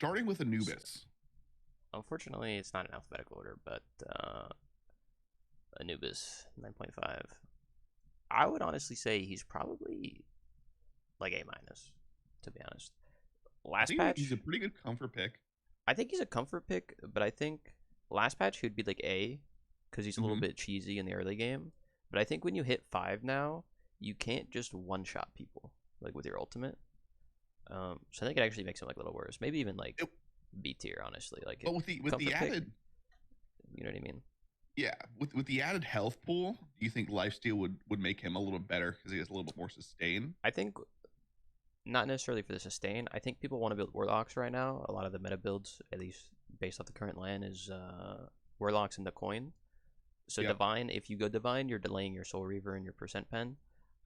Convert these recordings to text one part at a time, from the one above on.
starting with So, Anubis. unfortunately, it's not in alphabetical order, but Anubis 9.5. I would honestly say he's probably like A minus, to be honest. I Last think he's a patch, pretty good comfort pick. I think he's a comfort pick, but I think last patch he'd be like A because he's a little Hmm. bit cheesy in the early game. But I think when you hit 5 now, you can't just one shot people like with your ultimate. So I think it actually makes him like a little worse. Maybe even like B tier, honestly. Like But with the comfort pick, added, you know what I mean? yeah, with the added health pool, do you think lifesteal would make him a little better because he has a little bit more sustain? I think not necessarily for the sustain. I think people want to build warlocks right now. A lot of the meta builds, at least based off the current land, is warlocks and the coin. So Yep. divine, if you go divine, you're delaying your soul reaver and your percent pen.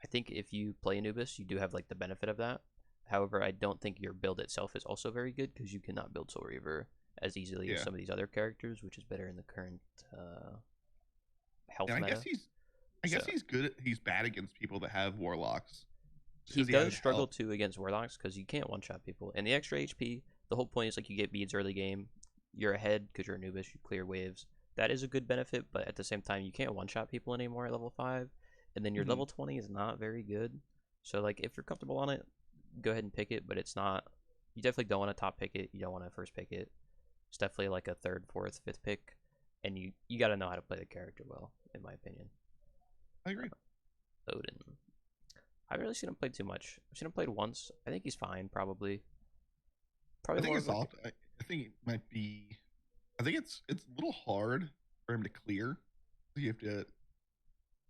I think if you play Anubis, you do have like the benefit of that. However, I don't think your build itself is also very good because you cannot build soul reaver as easily as Yeah. some of these other characters, which is better in the current health And meta. I So guess he's bad against people that have warlocks just he because he does added struggle health. too against warlocks because you can't one shot people. And the extra HP, the whole point is like you get beads early game, you're ahead because you're Anubis, you clear waves. That is a good benefit, but at the same time, you can't one shot people anymore at level 5. And then your Hmm. level 20 is not very good. So, like, if you're comfortable on it, go ahead and pick it, but it's not. You definitely don't want to top pick it. You don't want to first pick it. It's definitely like a third, fourth, fifth pick. And you got to know how to play the character well, in my opinion. I agree. Odin. I haven't really seen him play too much. I've seen him played once. I think he's fine, probably. I Probably think more it's of like soft. I think it might be. I think it's a little hard for him to clear. You have to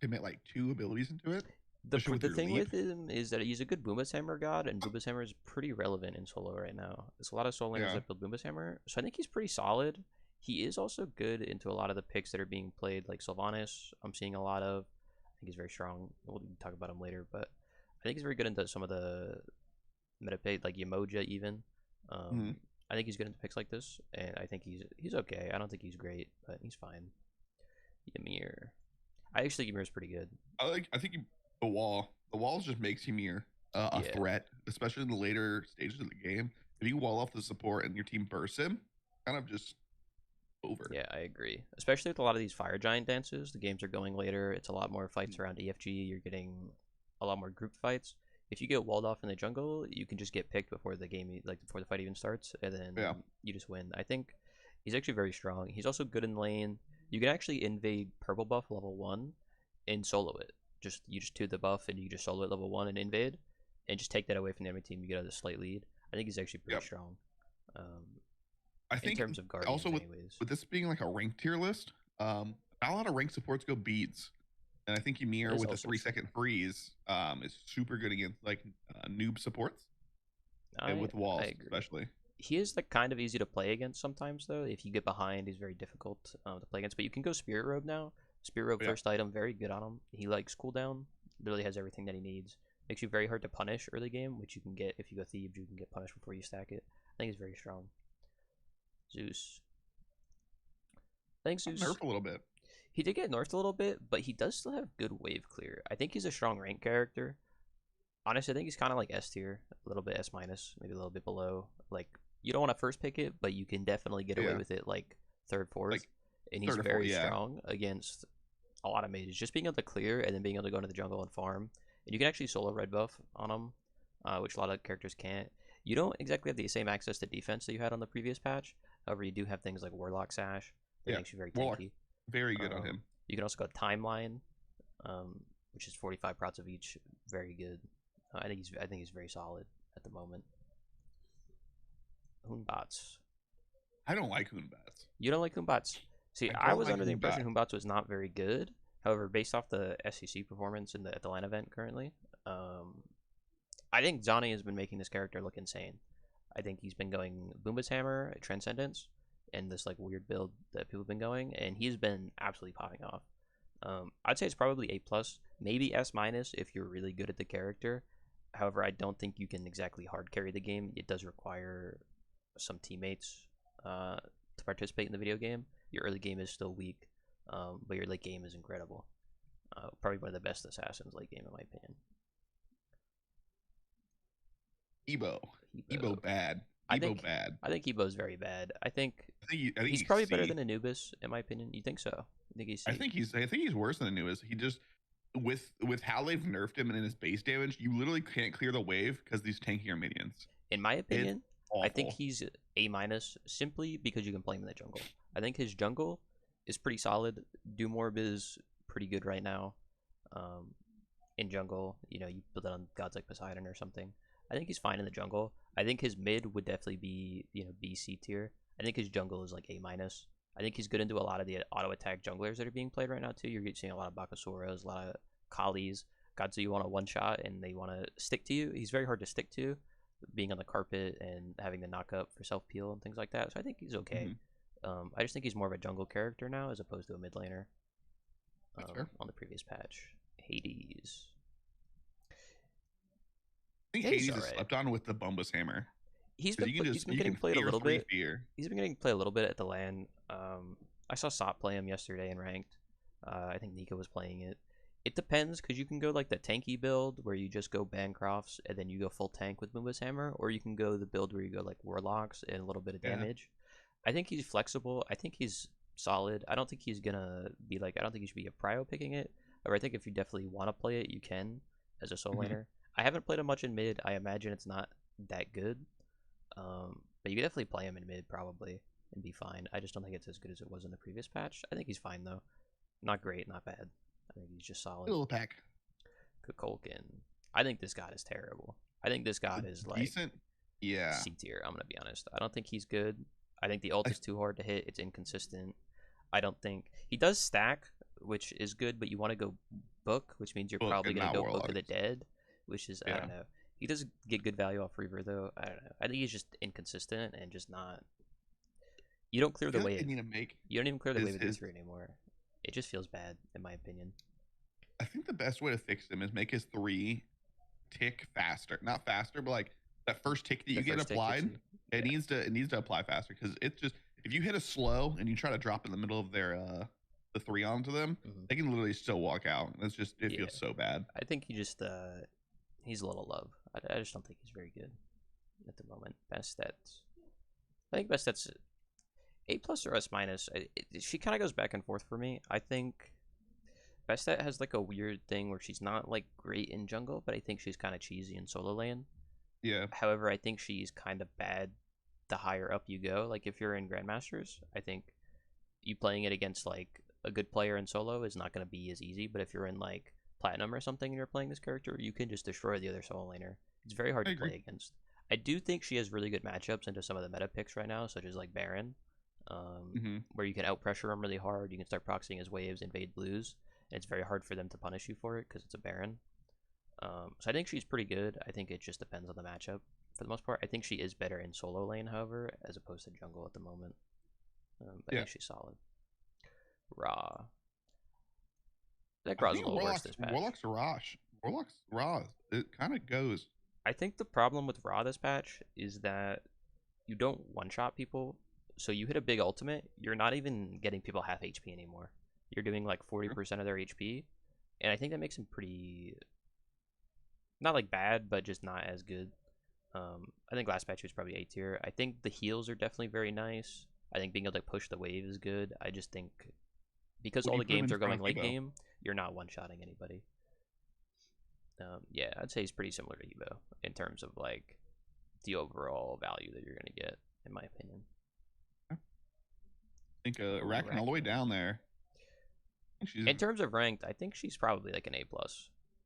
commit like two abilities into it, especially with the your thing leap. with him is that he's a good Boombas Hammer god, and Boombas Hammer is pretty relevant in solo right now. There's a lot of solo laners Yeah. that build Boombas Hammer, so I think he's pretty solid. He is also good into a lot of the picks that are being played, like Sylvanus. I'm seeing a lot of. I think he's very strong. We'll talk about him later, but I think he's very good into some of the meta pick, like Yamoja even. Hmm. I think he's good into picks like this, and I think he's okay. I don't think he's great, but he's fine. Ymir. I actually think Ymir is pretty good. I think the wall. The walls just makes Ymir a Yeah, threat, especially in the later stages of the game. If you wall off the support and your team bursts him, kind of just over. yeah, I agree. Especially with a lot of these fire giant dances, the games are going later. It's a lot more fights around EFG. You're getting a lot more group fights. If you get walled off in the jungle, you can just get picked before the game, like before the fight even starts, and then Yeah. you just win. I think he's actually very strong. He's also good in lane. You can actually invade purple buff level 1 and solo it. You just do the buff and you just solo it level 1 and invade, and just take that away from the enemy team. You get a slight lead. I think he's actually pretty Yep. strong. Um, I in think terms of guardians, also anyways. with this being like a rank tier list, not a lot of rank supports go beads, and I think That Ymir is with a also true. 3-second freeze is super good against like noob supports and I with I walls agree. especially. He is like kind of easy to play against sometimes though. If you get behind, he's very difficult to play against. But you can go Spirit Robe now. Spirit Robe Yeah. first item, very good on him. He likes cooldown. Literally has everything that he needs. Makes you very hard to punish early game, which you can get if you go Thebes. You can get punished before you stack it. I think he's very strong. Zeus. I think Zeus. Nerf a little bit. He did get nerfed a little bit, but he does still have good wave clear. I think he's a strong rank character. Honestly, I think he's kind of like S tier, a little bit S minus, maybe a little bit below. Like you don't want to first pick it, but you can definitely get away Yeah. with it like third, fourth, Like and he's third or fourth. very Yeah. strong against a lot of mages. Just being able to clear and then being able to go into the jungle and farm, and you can actually solo red buff on him, which a lot of characters can't. You don't exactly have the same access to defense that you had on the previous patch. However, you do have things like Warlock Sash that Yeah. makes you very Warlock tanky. very good on him. You can also go Timeline, which is 45 prots of each. Very good. I think he's very solid at the moment. Hoonbots. I don't like Hoonbats. You don't like Hoonbots. See, I I don't was like under the impression Hoonbats. Hoonbots was not very good. However, based off the SEC performance in at the LAN event currently, I think Zani has been making this character look insane. I think he's been going Boomba's Hammer, Transcendence, and this like weird build that people have been going, and he's been absolutely popping off. I'd say it's probably A plus, maybe S minus if you're really good at the character. However, I don't think you can exactly hard carry the game. It does require some teammates to participate in the video game. Your early game is still weak, but your late game is incredible. Probably one of the best assassins late game in my opinion. Ebo. Hebo. Ebo bad. I Ebo think bad. I think Ebo's very bad. I think I think he's probably better than Anubis, in my opinion. You think so? I think he's C. I think he's worse than Anubis. He just with how they've nerfed him and in his base damage, you literally can't clear the wave because these tankier minions. In my opinion, I think he's A- simply because you can play him in the jungle. I think his jungle is pretty solid. Doomorb is pretty good right now. In jungle, you build it on gods like Poseidon or something. I think he's fine in the jungle. I think his mid would definitely be B, C tier. I think his jungle is like A-. I think he's good into a lot of the auto attack junglers that are being played right now too. You're seeing a lot of Bakasuras, a lot of Kalis, gods that you want to one shot and they want to stick to you. He's very hard to stick to, being on the carpet and having the knock up for self peel and things like that. So I think he's okay. I just think he's more of a jungle character now as opposed to a mid laner. On the previous patch. Hades. I think Hades is slept on with the Bombus Hammer. He's been getting played a little bit. He's been getting played a little bit at the LAN. I saw Sop play him yesterday in ranked. I think Nika was playing it. It depends, because you can go like the tanky build where you just go Bancrofts and then you go full tank with Boomba's Hammer, or you can go the build where you go like Warlocks and a little bit of damage. I think he's flexible. I think he's solid. I don't think he's gonna be like, I don't think you should be a prio picking it. Or I think if you definitely want to play it, you can as a soul laner. I haven't played him much in mid. I imagine it's not that good. But you can definitely play him in mid probably and be fine. I just don't think it's as good as it was in the previous patch. I think he's fine though. Not great, not bad. I think he's just solid. Little pack. Kukulkan. I think this god is terrible. I think this god is like decent. Yeah. C tier, I'm gonna be honest. I don't think he's good. I think the ult is too hard to hit. It's inconsistent. I don't think he does stack, which is good, but you want to go book, which means you're probably gonna go Book of the Dead, which is I don't know. He does get good value off Reaver though. I don't know. I think he's just inconsistent and just not. You don't clear the wave. You don't even clear the wave with E3 anymore. It just feels bad, in my opinion. I think the best way to fix him is make his 3 tick faster. Not faster, but like that first tick that you get applied, it needs to apply faster, because it's just, if you hit a slow and you try to drop in the middle of their the 3 onto them, they can literally still walk out. It's just it feels so bad. I think he just he's a little low. I just don't think he's very good at the moment. Best stats. I think best stats A+ or S-. She kind of goes back and forth for me. I think best stat has like a weird thing where she's not like great in jungle, but I think she's kind of cheesy in solo lane. Yeah. However, I think she's kind of bad the higher up you go. Like if you're in Grandmasters, I think you playing it against like a good player in solo is not going to be as easy. But if you're in like Platinum or something and you're playing this character, you can just destroy the other solo laner. It's very hard to play against. I do think she has really good matchups into some of the meta picks right now, such as like Baron, where you can out pressure him really hard. You can start proxying his waves, invade blues, and it's very hard for them to punish you for it because it's a Baron. So I think she's pretty good. I think it just depends on the matchup for the most part. I think she is better in solo lane, however, as opposed to jungle at the moment. But I think she's solid. Ra. I think Ra's a little worse this patch. Warlock's Ra. It kind of goes. I think the problem with Ra this patch is that you don't one-shot people. So you hit a big ultimate, you're not even getting people half HP anymore. You're doing like 40% of their HP. And I think that makes him pretty... not like bad, but just not as good. I think last patch was probably A tier. I think the heals are definitely very nice. I think being able to push the wave is good. I just think because all the games are going late game, you're not one-shotting anybody. Yeah, I'd say he's pretty similar to Evo in terms of like the overall value that you're going to get, in my opinion. I think Arachne all the way down there. In terms of ranked, I think she's probably like an A+.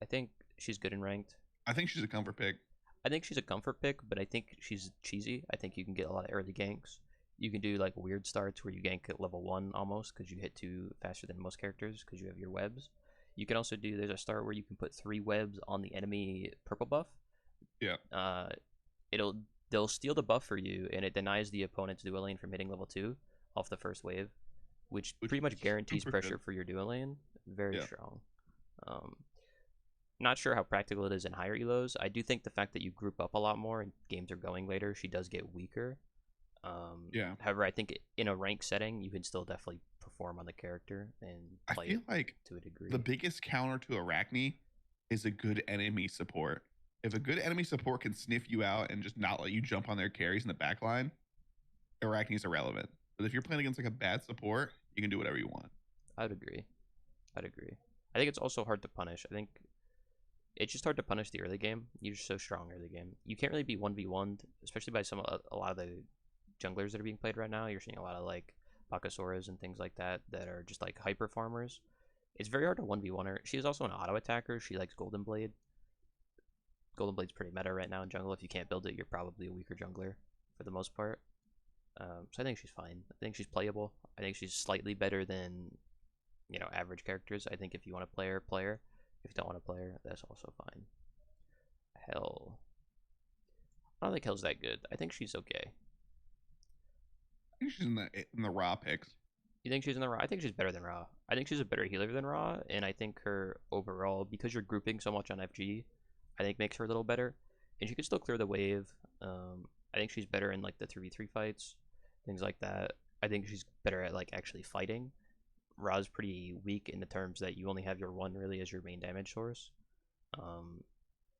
I think she's good in ranked. I think she's a comfort pick. I think she's a comfort pick, but I think she's cheesy. I think you can get a lot of early ganks. You can do like weird starts where you gank at level 1 almost because you hit 2 faster than most characters because you have your webs. You can also do, there's a start where you can put 3 webs on the enemy purple buff. Yeah. They'll steal the buff for you, and it denies the opponent's dual lane from hitting level 2 off the first wave, which pretty much guarantees pressure for your dual lane. Very strong. Not sure how practical it is in higher elos. I do think the fact that you group up a lot more and games are going later, she does get weaker. However, I think in a rank setting, you can still definitely perform on the character and play it to a degree. The biggest counter to Arachne is a good enemy support. If a good enemy support can sniff you out and just not let you jump on their carries in the back line, Arachne's irrelevant. But if you're playing against like a bad support, you can do whatever you want. I'd agree. I think it's also hard to punish. I think it's just hard to punish the early game. You're just so strong early game. You can't really be 1v1'd, especially by a lot of the junglers that are being played right now. You're seeing a lot of like Bakasuras and things like that are just like hyper farmers. It's very hard to 1v1 her. She is also an auto attacker. She likes Golden Blade. Golden Blade's pretty meta right now in jungle. If you can't build it, you're probably a weaker jungler for the most part. So I think she's fine. I think she's playable. I think she's slightly better than, average characters. I think if you want to play her, play her. If you don't want to play her, that's also fine. Hell. I don't think Hell's that good. I think she's okay. I think she's in the Ra picks. You think she's in the Ra? I think she's better than Ra. I think she's a better healer than Ra, and I think her overall, because you're grouping so much on FG, I think makes her a little better. And she can still clear the wave. I think she's better in like the 3v3 fights, things like that. I think she's better at like actually fighting. Ra's pretty weak in the terms that you only have your one really as your main damage source.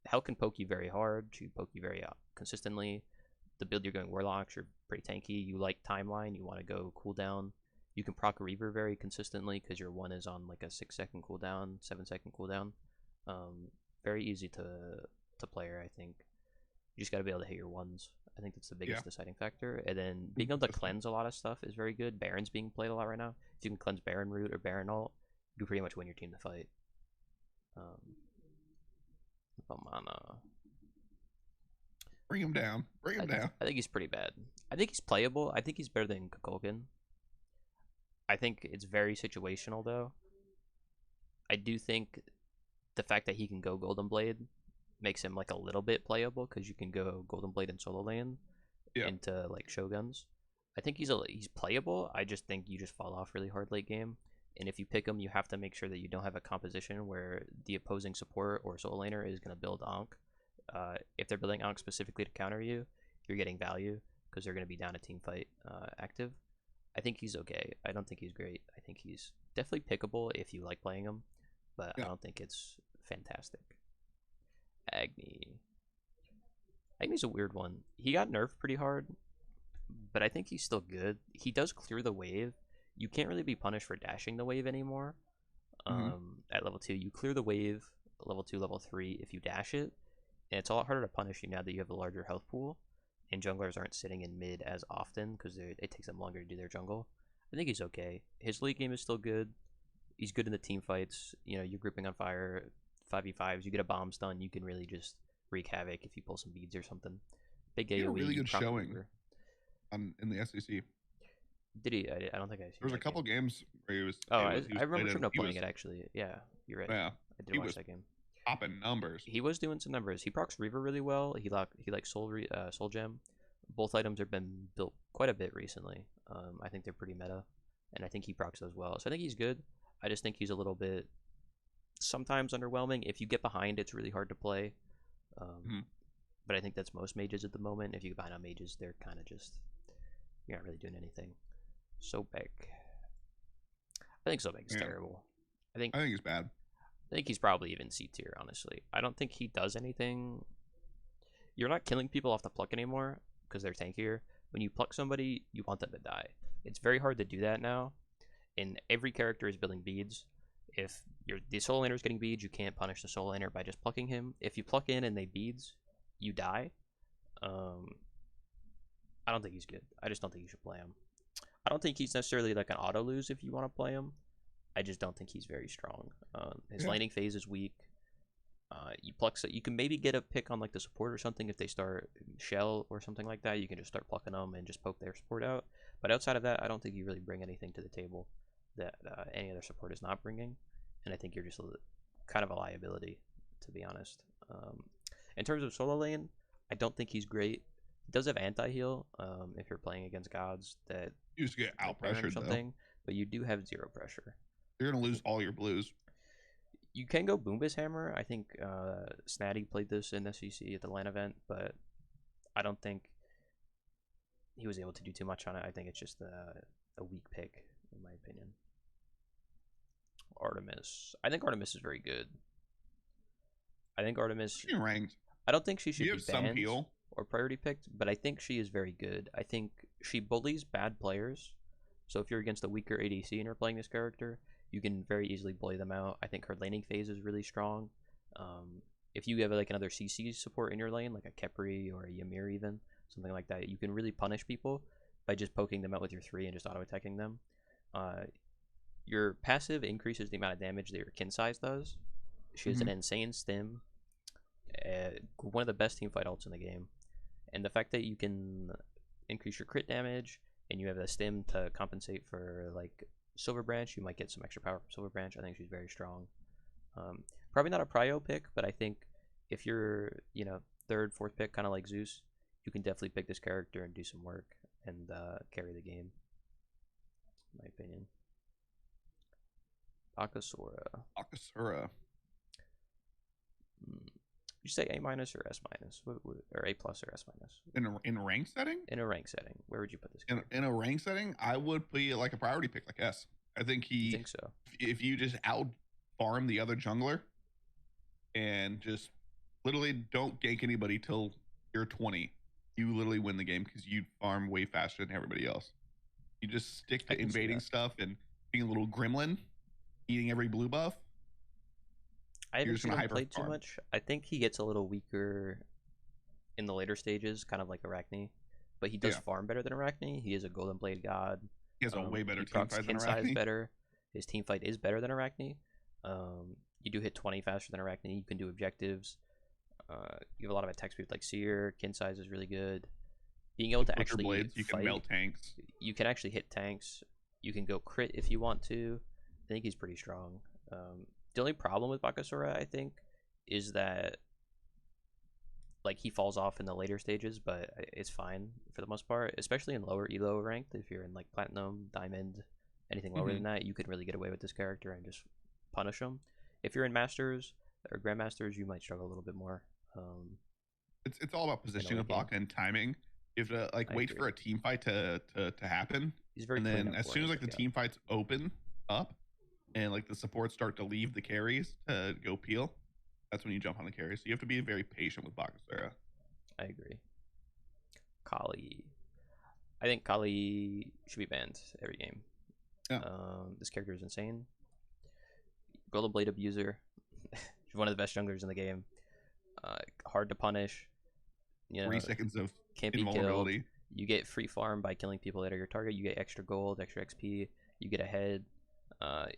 Hell can poke you very hard. She can poke you very consistently. The build you're going Warlocks, you're pretty tanky. You like timeline. You want to go cooldown. You can proc Reaver very consistently because your one is on like a 6-second cooldown, 7-second cooldown. Very easy to play her, I think. You just got to be able to hit your ones. I think that's the biggest deciding factor. And then being able to cleanse a lot of stuff is very good. Baron's being played a lot right now. If you can cleanse Baron Root or Baron Ult, you can pretty much win your team the fight. Mana. Bring him down. I think he's pretty bad. I think he's playable. I think he's better than Kukulkan. I think it's very situational, though. I do think the fact that he can go Golden Blade makes him like a little bit playable because you can go Golden Blade and solo lane into like Shoguns. I think he's playable. I just think you just fall off really hard late game. And if you pick him, you have to make sure that you don't have a composition where the opposing support or solo laner is going to build Ankh. If they're building Ankh specifically to counter you, you're getting value because they're going to be down a team fight active. I think he's okay. I don't think he's great. I think he's definitely pickable if you like playing him, but I don't think it's fantastic. Agni's a weird one. He got nerfed pretty hard, but I think he's still good. He does clear the wave. You can't really be punished for dashing the wave anymore. At level 2, you clear the wave, level 2, level 3 if you dash it, and it's a lot harder to punish you now that you have a larger health pool, and junglers aren't sitting in mid as often because it takes them longer to do their jungle. I think he's okay. His late game is still good. He's good in the team fights. You're grouping on fire, 5v5s, you get a bomb stun, you can really just wreak havoc if you pull some beads or something. Big AoE. He had a really good showing in the SEC. Did he? I don't think I see. There was a couple games where he was. I remember him playing it actually. Yeah, you're right. Yeah, I did watch that game. Popping numbers. He was doing some numbers. He procs Reaver really well. He likes Soul Gem. Both items have been built quite a bit recently. I think they're pretty meta, and I think he procs those well. So I think he's good. I just think he's a little bit sometimes underwhelming. If you get behind, it's really hard to play. But I think that's most mages at the moment. If you get behind on mages, they're kind of just, you're not really doing anything. Sobek. I think Sobek is terrible. I think he's bad. I think he's probably even C tier, honestly. I don't think he does anything. You're not killing people off the pluck anymore because they're tankier. When you pluck somebody, you want them to die. It's very hard to do that now. And every character is building beads. If the soul laner is getting beads, you can't punish the soul laner by just plucking him. If you pluck in and they beads, you die. I don't think he's good. I just don't think you should play him. I don't think he's necessarily like an auto lose if you want to play him. I just don't think he's very strong. His laning phase is weak. You pluck, so you can maybe get a pick on like the support or something if they start shell or something like that. You can just start plucking them and just poke their support out. But outside of that, I don't think you really bring anything to the table that any other support is not bringing. And I think you're just kind of a liability, to be honest. In terms of solo lane, I don't think he's great. He does have anti-heal if you're playing against gods that you just get out pressured or something, but you do have 0 pressure. You're gonna lose all your blues. You can go Boombas Hammer. I think Snatty played this in SEC at the LAN event, but I don't think he was able to do too much on it. I think it's just a weak pick, in my opinion. Artemis. I think Artemis is very good. I think Artemis. She's ranked. I don't think she should You be have some banned heal. or priority picked, but I think she is very good. I think she bullies bad players. So if you're against a weaker ADC and you're playing this character, you can very easily bully them out. I think her laning phase is really strong. If you have like another CC support in your lane, like a Khepri or a Ymir even, something like that, you can really punish people by just poking them out with your 3 and just auto-attacking them. Your passive increases the amount of damage that your kin size does. She has an insane stim. One of the best teamfight ults in the game. And the fact that you can increase your crit damage and you have the stim to compensate for like Silver Branch, you might get some extra power from Silver Branch. I think she's very strong. Probably not a prio pick, but I think if you're, you know, 3rd, 4th pick, kind of like Zeus, you can definitely pick this character and do some work and carry the game, in my opinion. Bakasura. You say A- or S-? Or A+ or S-? In a rank setting? In a rank setting. Where would you put this character? In a rank setting, I would put it like a priority pick, like S. I think I think so. If you just out farm the other jungler and just literally don't gank anybody till you're 20, you literally win the game because you farm way faster than everybody else. You just stick to invading stuff and being a little gremlin, eating every blue buff. I haven't seen him play too much. I think he gets a little weaker in the later stages, kind of like Arachne. But he does farm better than Arachne. He is a Golden Blade god. He has a way better team fight than Arachne. Better. His team fight is better than Arachne. You do hit 20 faster than Arachne. You can do objectives. You have a lot of attack speed like Seer. Kin size is really good. Being able to actually blades, you can melt tanks. You can actually hit tanks. You can go crit if you want to. I think he's pretty strong. The only problem with Bakasura, I think, is that like he falls off in the later stages, but it's fine for the most part, especially in lower elo ranked. If you're in like Platinum, Diamond, anything lower than that, you can really get away with this character and just punish him. If you're in Masters or Grandmasters, you might struggle a little bit more. It's all about positioning with Baka and timing. You have to like wait for a team fight to happen. He's very and then as soon as like the team fights open up and like the supports start to leave the carries to go peel, that's when you jump on the carry. So you have to be very patient with Bakasura. I agree. Kali. I think Kali should be banned every game. Yeah. This character is insane. Golden Blade abuser. She's one of the best junglers in the game. Hard to punish. You know, 3 seconds of can't be killed. You get free farm by killing people that are your target. You get extra gold, extra XP. You get ahead.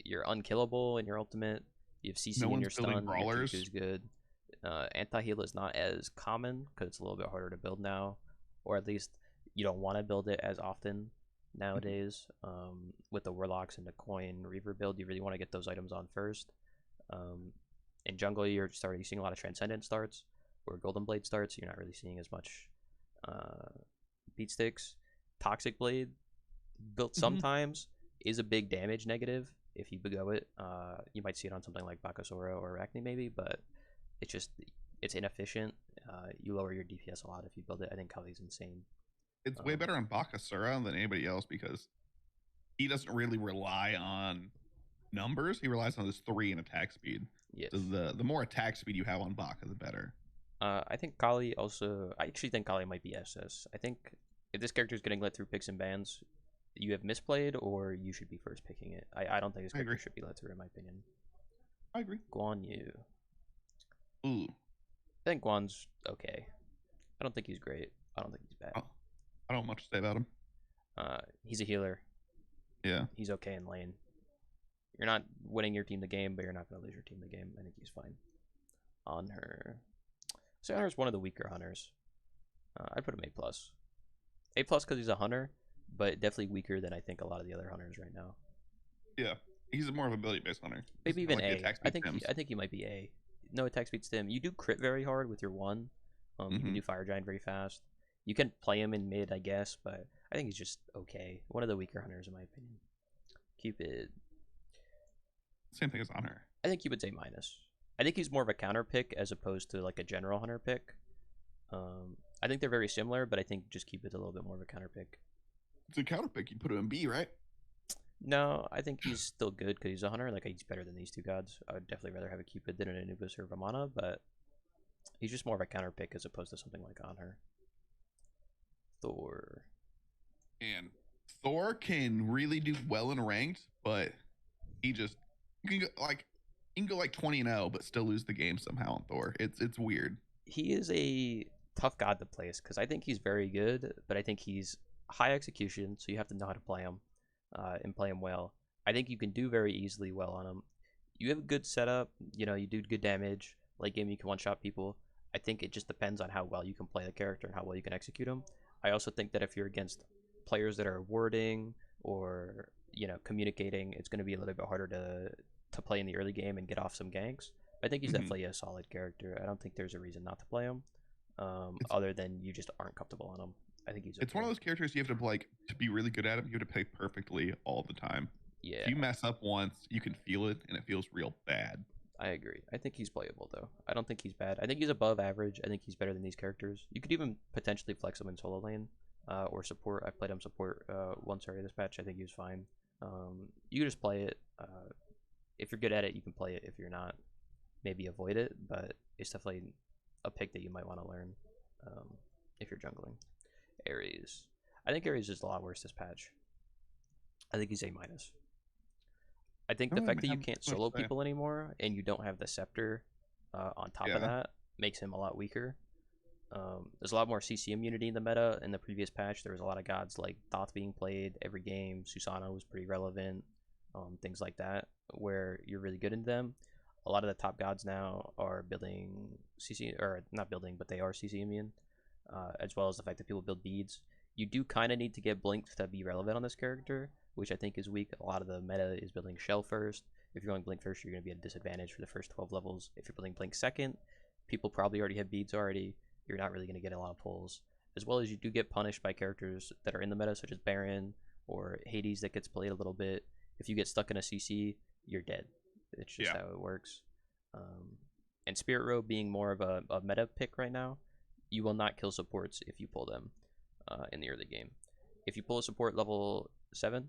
You're unkillable in your ultimate. You have CC in your stun. Brawlers. Your is good. Anti-heal is not as common because it's a little bit harder to build now, or at least you don't want to build it as often nowadays. With the Warlocks and the Coin Reaver build, you really want to get those items on first. In jungle, you're already seeing a lot of Transcendent starts, or Golden Blade starts. You're not really seeing as much beat sticks. Toxic Blade built sometimes is a big damage negative if you go it. You might see it on something like Bakasura or Arachne maybe, but it's inefficient. You lower your DPS a lot if you build it. I think Kali's insane. It's way better on Bakasura than anybody else because he doesn't really rely on numbers. He relies on his 3 and attack speed. Yes. So the more attack speed you have on Baka, the better. I think Kali also... I actually think Kali might be SS. I think if this character is getting let through picks and bans, you have misplayed or you should be first picking it. I don't think this character should be let through, in my opinion. I agree. Guan Yu. Ooh. I think Guan's okay. I don't think he's great. I don't think he's bad. Oh, I don't have much to say about him. He's a healer. Yeah. He's okay in lane. You're not winning your team the game, but you're not going to lose your team the game. I think he's fine. On her. So Hunter's one of the weaker hunters. I'd put him A+. A+ because he's a hunter, but definitely weaker than I think a lot of the other hunters right now. Yeah. He's more of a ability-based hunter. Maybe even A. I think he might be A. No attack speed stim. You do crit very hard with your 1. You can do Fire Giant very fast. You can play him in mid, I guess, but I think he's just okay. One of the weaker hunters, in my opinion. Cupid. Same thing as Honor. I think Cupid's A-. I think he's more of a counter pick as opposed to like a general hunter pick. I think they're very similar, but I think just Cupid's a little bit more of a counter pick. It's a counter pick. You put him in B, right? No, I think he's still good because he's a hunter. Like, he's better than these two gods. I would definitely rather have a Cupid than an Anubis or Vamana, but He's just more of a counter pick as opposed to something like Honor. Thor. And Thor can really do well in ranked, but you can go like 20-0, but still lose the game somehow on Thor. It's weird. He is a tough god to place because I think he's very good, but I think he's high execution, so you have to know how to play him and play him well. I think you can do very easily well on him. You have a good setup, you do good damage. Late game, you can one-shot people. I think it just depends on how well you can play the character and how well you can execute him. I also think that if you're against players that are wording or communicating, it's going to be a little bit harder to play in the early game and get off some ganks. I think he's definitely a solid character. I don't think there's a reason not to play him, other than you just aren't comfortable on him. I think he's okay. It's one of those characters you have to be really good at him. You have to play perfectly all the time. Yeah. If you mess up once, you can feel it, and it feels real bad. I agree. I think he's playable, though. I don't think he's bad. I think he's above average. I think he's better than these characters. You could even potentially flex him in solo lane or support. I played him support once already this patch. I think he was fine. You can just play it. If you're good at it, you can play it. If you're not, maybe avoid it. But it's definitely a pick that you might want to learn if you're jungling. Ares. I think Ares is a lot worse this patch. I think he's A-. I think the fact that you can't solo people anymore and you don't have the scepter on top of that makes him a lot weaker. There's a lot more CC immunity in the meta. In the previous patch, there was a lot of gods like Thoth being played every game. Susano was pretty relevant. Things like that, where you're really good in them. A lot of the top gods now are building CC, or not building, but they are CC immune, as well as the fact that people build beads. You do kind of need to get Blink to be relevant on this character, which I think is weak. A lot of the meta is building Shell first. If you're going Blink first, you're going to be at a disadvantage for the first 12 levels. If you're building Blink second, people probably already have beads already. You're not really going to get a lot of pulls. As well as you do get punished by characters that are in the meta, such as Baron or Hades that gets played a little bit. If you get stuck in a CC, you're dead. It's just how it works. And Spirit Robe being more of a meta pick right now, you will not kill supports if you pull them in the early game. If you pull a support level 7,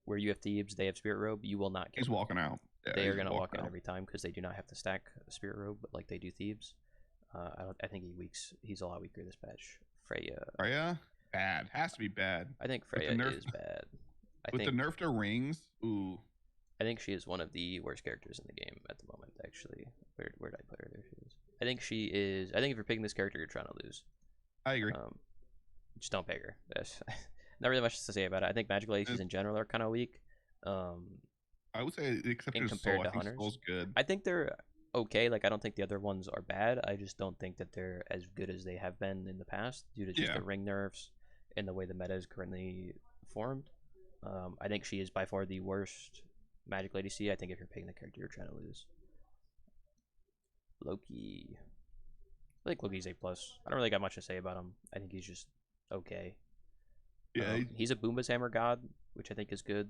where you have Thebes, they have Spirit Robe, you will not kill He's them. Walking out. Yeah, they are going to walk out every time because they do not have to stack Spirit Robe like they do Thebes. I think he's a lot weaker this patch. Freya? Bad. Has to be bad. I think Freya is bad. With the nerf to rings, ooh. I think she is one of the worst characters in the game at the moment, actually. Where did I put her? There she is. I think she is. I think if you're picking this character, you're trying to lose. I agree. Just don't pick her. There's not really much to say about it. I think magical ACs in general are kind of weak. I would say, except for compared Soul, to Hunters. Soul's good. I think they're okay. Like, I don't think the other ones are bad. I just don't think that they're as good as they have been in the past due to just the ring nerfs and the way the meta is currently formed. I think she is by far the worst magical ADC. I think if you're picking the character, you're trying to lose. Loki. I think Loki's A+. I don't really got much to say about him. I think he's just okay. Yeah, he's a Boomba's Hammer god, which I think is good.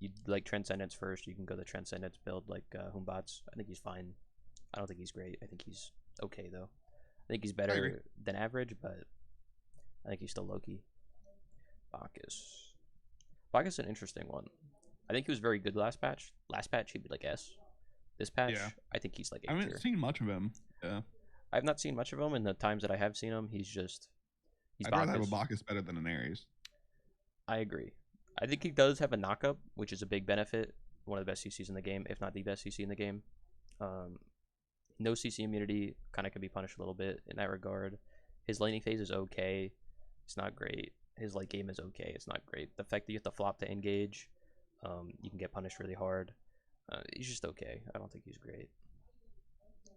You like Transcendence first, you can go the Transcendence build like Humbats. I think he's fine. I don't think he's great. I think he's okay, though. I think he's better than average, but I think he's still Loki. Bacchus. Bacchus is an interesting one. I think he was very good last patch. Last patch, he'd be like S. This patch, I think he's like A tier. I haven't seen much of him. Yeah. I've not seen much of him, and the times that I have seen him, he's I'd rather have a Bacchus better than an Ares. I agree. I think he does have a knockup, which is a big benefit. One of the best CCs in the game, if not the best CC in the game. No CC immunity, kind of can be punished a little bit in that regard. His laning phase is okay. It's not great. His late game is okay. It's not great. The fact that you have to flop to engage, you can get punished really hard. He's just okay. I don't think he's great.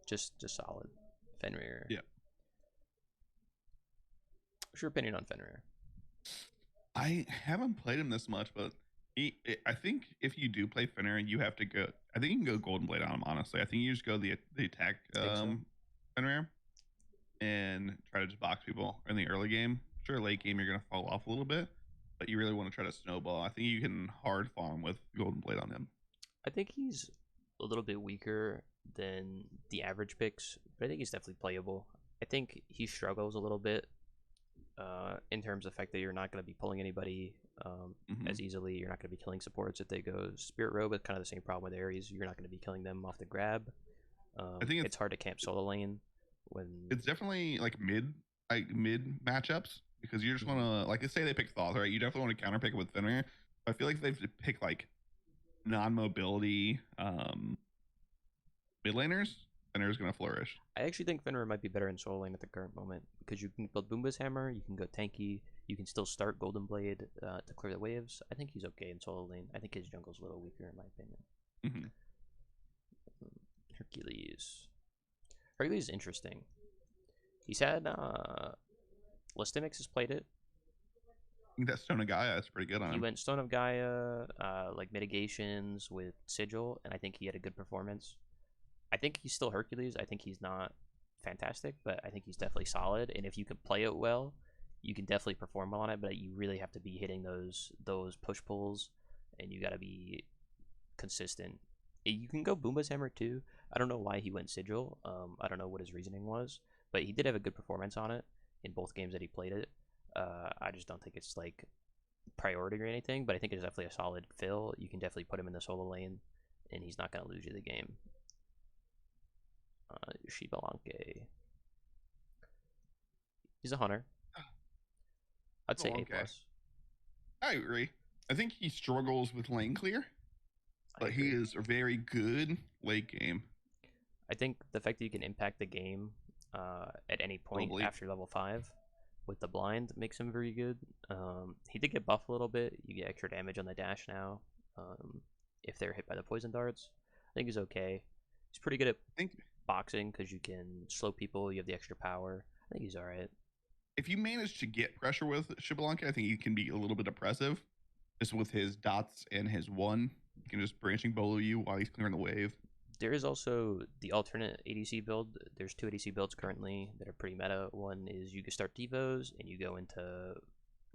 Just solid. Fenrir. Yeah. What's your opinion on Fenrir? I haven't played him this much, but I think if you do play Fenrir, you have to go. I think you can go Golden Blade on him. Honestly, I think you just go the attack Fenrir and try to just box people in the early game. Sure, late game you're gonna fall off a little bit, but you really want to try to snowball. I think you can hard farm with Golden Blade on him. I think he's a little bit weaker than the average picks, but I think he's definitely playable. I think he struggles a little bit in terms of the fact that you're not going to be pulling anybody as easily. You're not going to be killing supports if they go Spirit Robe. It's kind of the same problem with Ares. You're not going to be killing them off the grab. I think it's hard to camp solo lane. when It's definitely like mid matchups because you just want to like let's say they pick Thoth, right? You definitely want to counter pick it with Fenrir. I feel like if they pick like non-mobility mid laners, Fenrir is going to flourish. I actually think Fenrir might be better in solo lane at the current moment because you can build Boomba's Hammer, you can go tanky, you can still start Golden Blade to clear the waves. I think he's okay in solo lane. I think his jungle's a little weaker in my opinion. Mm-hmm. Hercules. Hercules is interesting. He's had Listimix has played it. I think that Stone of Gaia is pretty good on him. He went Stone of Gaia, like mitigations with Sigil, and I think he had a good performance. I think he's still Hercules. I think he's not fantastic, but I think he's definitely solid. And if you can play it well, you can definitely perform well on it. But you really have to be hitting those push pulls, and you got to be consistent. You can go Boomba's Hammer too. I don't know why he went Sigil. I don't know what his reasoning was, but he did have a good performance on it in both games that he played it. I just don't think it's like priority or anything, but I think it's definitely a solid fill. You can definitely put him in the solo lane, and he's not going to lose you the game. Xbalanque. He's a hunter. I'd say A+. I agree. I think he struggles with lane clear, but he is very good late game. I think the fact that you can impact the game at any point after level 5 with the blind makes him very good. He did get buffed a little bit. You get extra damage on the dash now if they're hit by the poison darts. I think he's okay. He's pretty good at boxing because you can slow people. You have the extra power. I think he's all right. If you manage to get pressure with Xbalanque, I think he can be a little bit oppressive just with his dots and his one. You can just branching bolo you while he's clearing the wave. There is also the alternate ADC build. There's 2 ADC builds currently that are pretty meta. One is you can start Devos and you go into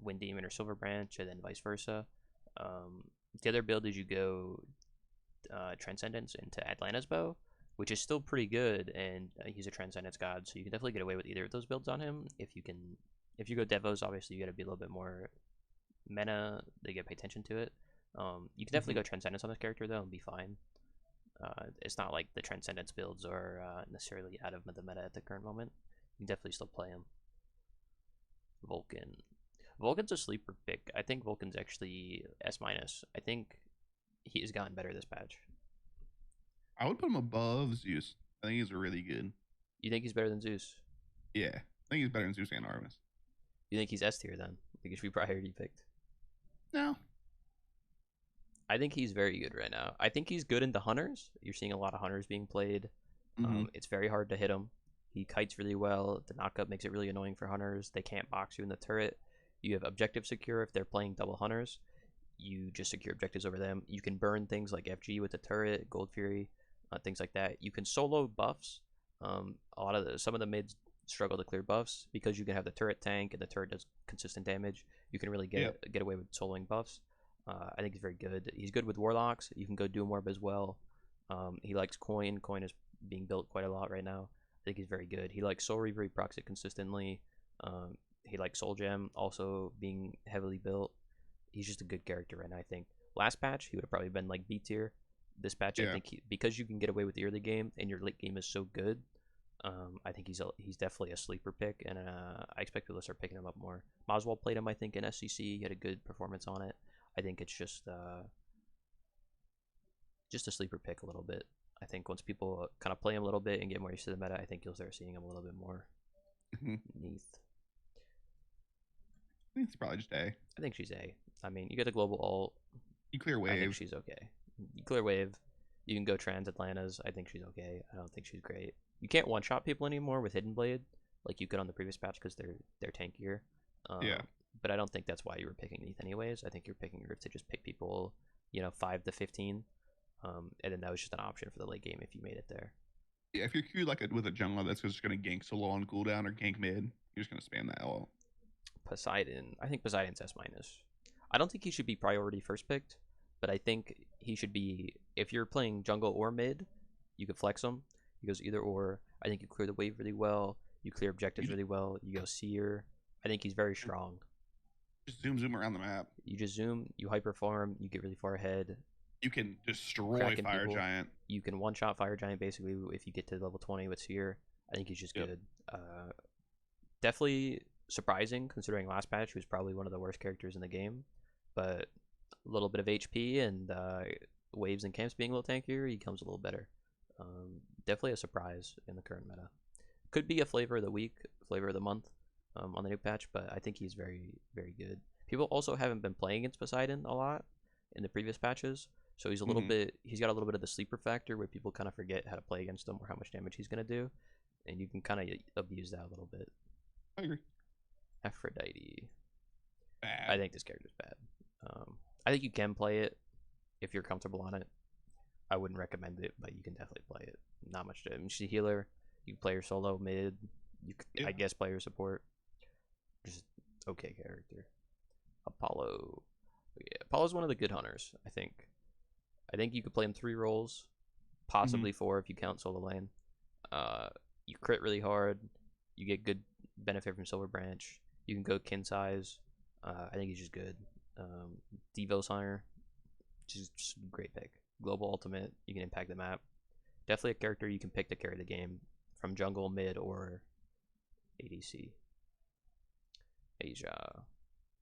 Wind Demon or Silver Branch, and then vice versa. The other build is you go Transcendence into Atlanta's Bow, which is still pretty good, and he's a Transcendence god, so you can definitely get away with either of those builds on him. If you go Devos, obviously you got to be a little bit more meta. They get pay attention to it. You can definitely go Transcendence on this character though and be fine. It's not like the Transcendence builds are necessarily out of the meta at the current moment. You can definitely still play him. Vulcan. Vulcan's a sleeper pick. I think Vulcan's actually S-. I think he has gotten better this patch. I would put him above Zeus. I think he's really good. You think he's better than Zeus? Yeah. I think he's better than Zeus and Artemis. You think he's S tier then? Like, it should be priority picked. No. I think he's very good right now. I think he's good into hunters. You're seeing a lot of hunters being played. It's very hard to hit him. He kites really well. The knockup makes it really annoying for hunters. They can't box you in the turret. You have objective secure if they're playing double hunters. You just secure objectives over them. You can burn things like FG with the turret, Gold Fury, things like that. You can solo buffs. Some of the mids struggle to clear buffs because you can have the turret tank and the turret does consistent damage. You can really get away with soloing buffs. I think he's very good. He's good with warlocks. You can go Doom Orb as well. He likes coin. Coin is being built quite a lot right now. I think he's very good. He likes Soul Reaver. He procs it consistently. He likes Soul Gem also being heavily built. He's just a good character right now, I think. Last patch, he would have probably been like B tier. This patch, I think because you can get away with the early game and your late game is so good, I think he's definitely a sleeper pick, and I expect people to start picking him up more. Moswell played him, I think, in SCC. He had a good performance on it. I think it's just a sleeper pick a little bit. I think once people kind of play him a little bit and get more used to the meta, I think you'll start seeing him a little bit more. Neath. I think it's probably just A. I think she's A. I mean, you get the global ult. You clear wave. I think she's okay. You clear wave. You can go trans Atlantas. I think she's okay. I don't think she's great. You can't one-shot people anymore with Hidden Blade like you could on the previous patch because they're tankier. But I don't think that's why you were picking Neath anyways. I think you're picking her to just pick people, 5 to 15. And then that was just an option for the late game if you made it there. Yeah, if you're queued with a jungler that's just going to gank solo on cooldown or gank mid, you're just going to spam that ult. Poseidon. I think Poseidon's S-. I don't think he should be priority first picked, but I think he should be, if you're playing jungle or mid, you could flex him. He goes either or. I think you clear the wave really well. You clear objectives really well. You go seer. I think he's very strong. Just zoom around the map. You just zoom, you hyperform, you get really far ahead. You can destroy Fire Giant. You can one-shot Fire Giant basically if you get to level 20 with seer. I think he's just good. Definitely surprising considering last patch he was probably one of the worst characters in the game, but a little bit of HP and waves and camps being a little tankier, he comes a little better. Definitely a surprise in the current meta. Could be a flavor of the week, flavor of the month on the new patch, but I think he's very, very good. People also haven't been playing against Poseidon a lot in the previous patches, so he's a little bit, he's got a little bit of the sleeper factor where people kind of forget how to play against him or how much damage he's going to do, and you can kind of abuse that a little bit. I agree. Aphrodite. Bad. I think this character's bad. I think you can play it if you're comfortable on it. I wouldn't recommend it, but you can definitely play it. Not much to it. I mean, she's a healer. You can play her solo, mid. You could, I guess, play her support. Just okay character. Apollo. Yeah, Apollo's one of the good hunters, I think. I think you could play him 3 roles, possibly 4 if you count solo lane. You crit really hard. You get good benefit from Silver Branch. You can go kin size. I think he's just good. Devos Hunter, just a great pick. Global ultimate, you can impact the map. Definitely a character you can pick to carry the game from jungle, mid, or ADC. Asia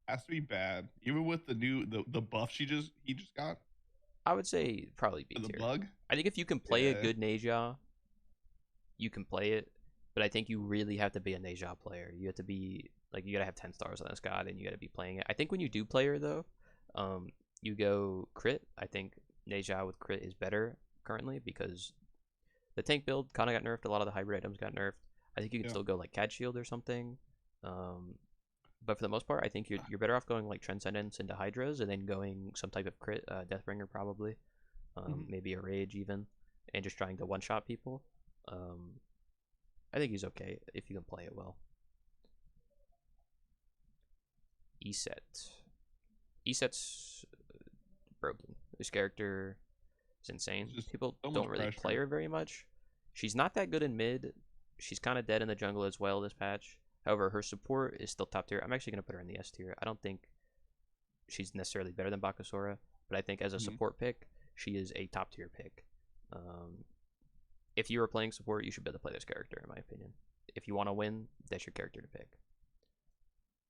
has to be bad, even with the new the buff he just got. I would say probably B tier. The bug. I think if you can play a good Neja, you can play it. But I think you really have to be a Neja player. You have to be like, you gotta have 10 stars on this god, and you gotta be playing it. I think when you do play her though, you go crit. I think Neja with crit is better currently because the tank build kind of got nerfed. A lot of the hybrid items got nerfed. I think you can still go like Cad Shield or something. But for the most part, I think you're better off going like Transcendence into Hydras and then going some type of crit, Deathbringer probably, maybe a Rage even, and just trying to one-shot people. I think he's okay if you can play it well. Eset's broken. This character is insane. People don't really play her very much. She's not that good in mid. She's kind of dead in the jungle as well this patch. However, her support is still top tier. I'm actually going to put her in the S tier. I don't think she's necessarily better than Bakasura, but I think as a support pick, she is a top tier pick. If you were playing support, you should be able to play this character, in my opinion. If you want to win, that's your character to pick.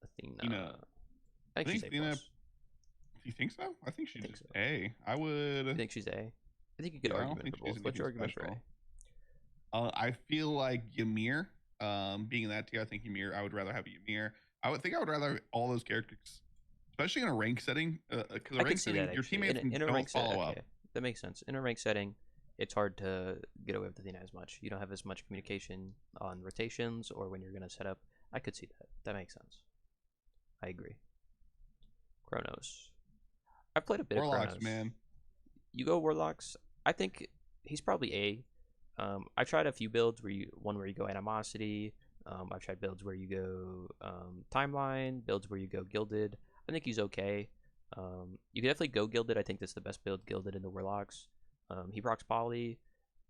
Athena. I think she's A+. You think so? I think she's A. I would. You think she's A? I think you could argue for both. What's your argument for A? I feel like Ymir, being in that tier, I think Ymir, I would rather have Ymir. I would rather have all those characters, especially in a rank setting, because a rank setting, your teammates don't follow up. That makes sense. In a rank setting, it's hard to get away with Athena as much. You don't have as much communication on rotations or when you're going to set up. I could see that. That makes sense. I agree. Chronos. I've played a bit Warlocks, of Chronos. Man. You go Warlocks. I think he's probably A. I've tried a few builds where you go Animosity. I've tried builds where you go Timeline, builds where you go Gilded. I think he's okay. You can definitely go Gilded. I think that's the best build, Gilded in the Warlocks. He procs Poly.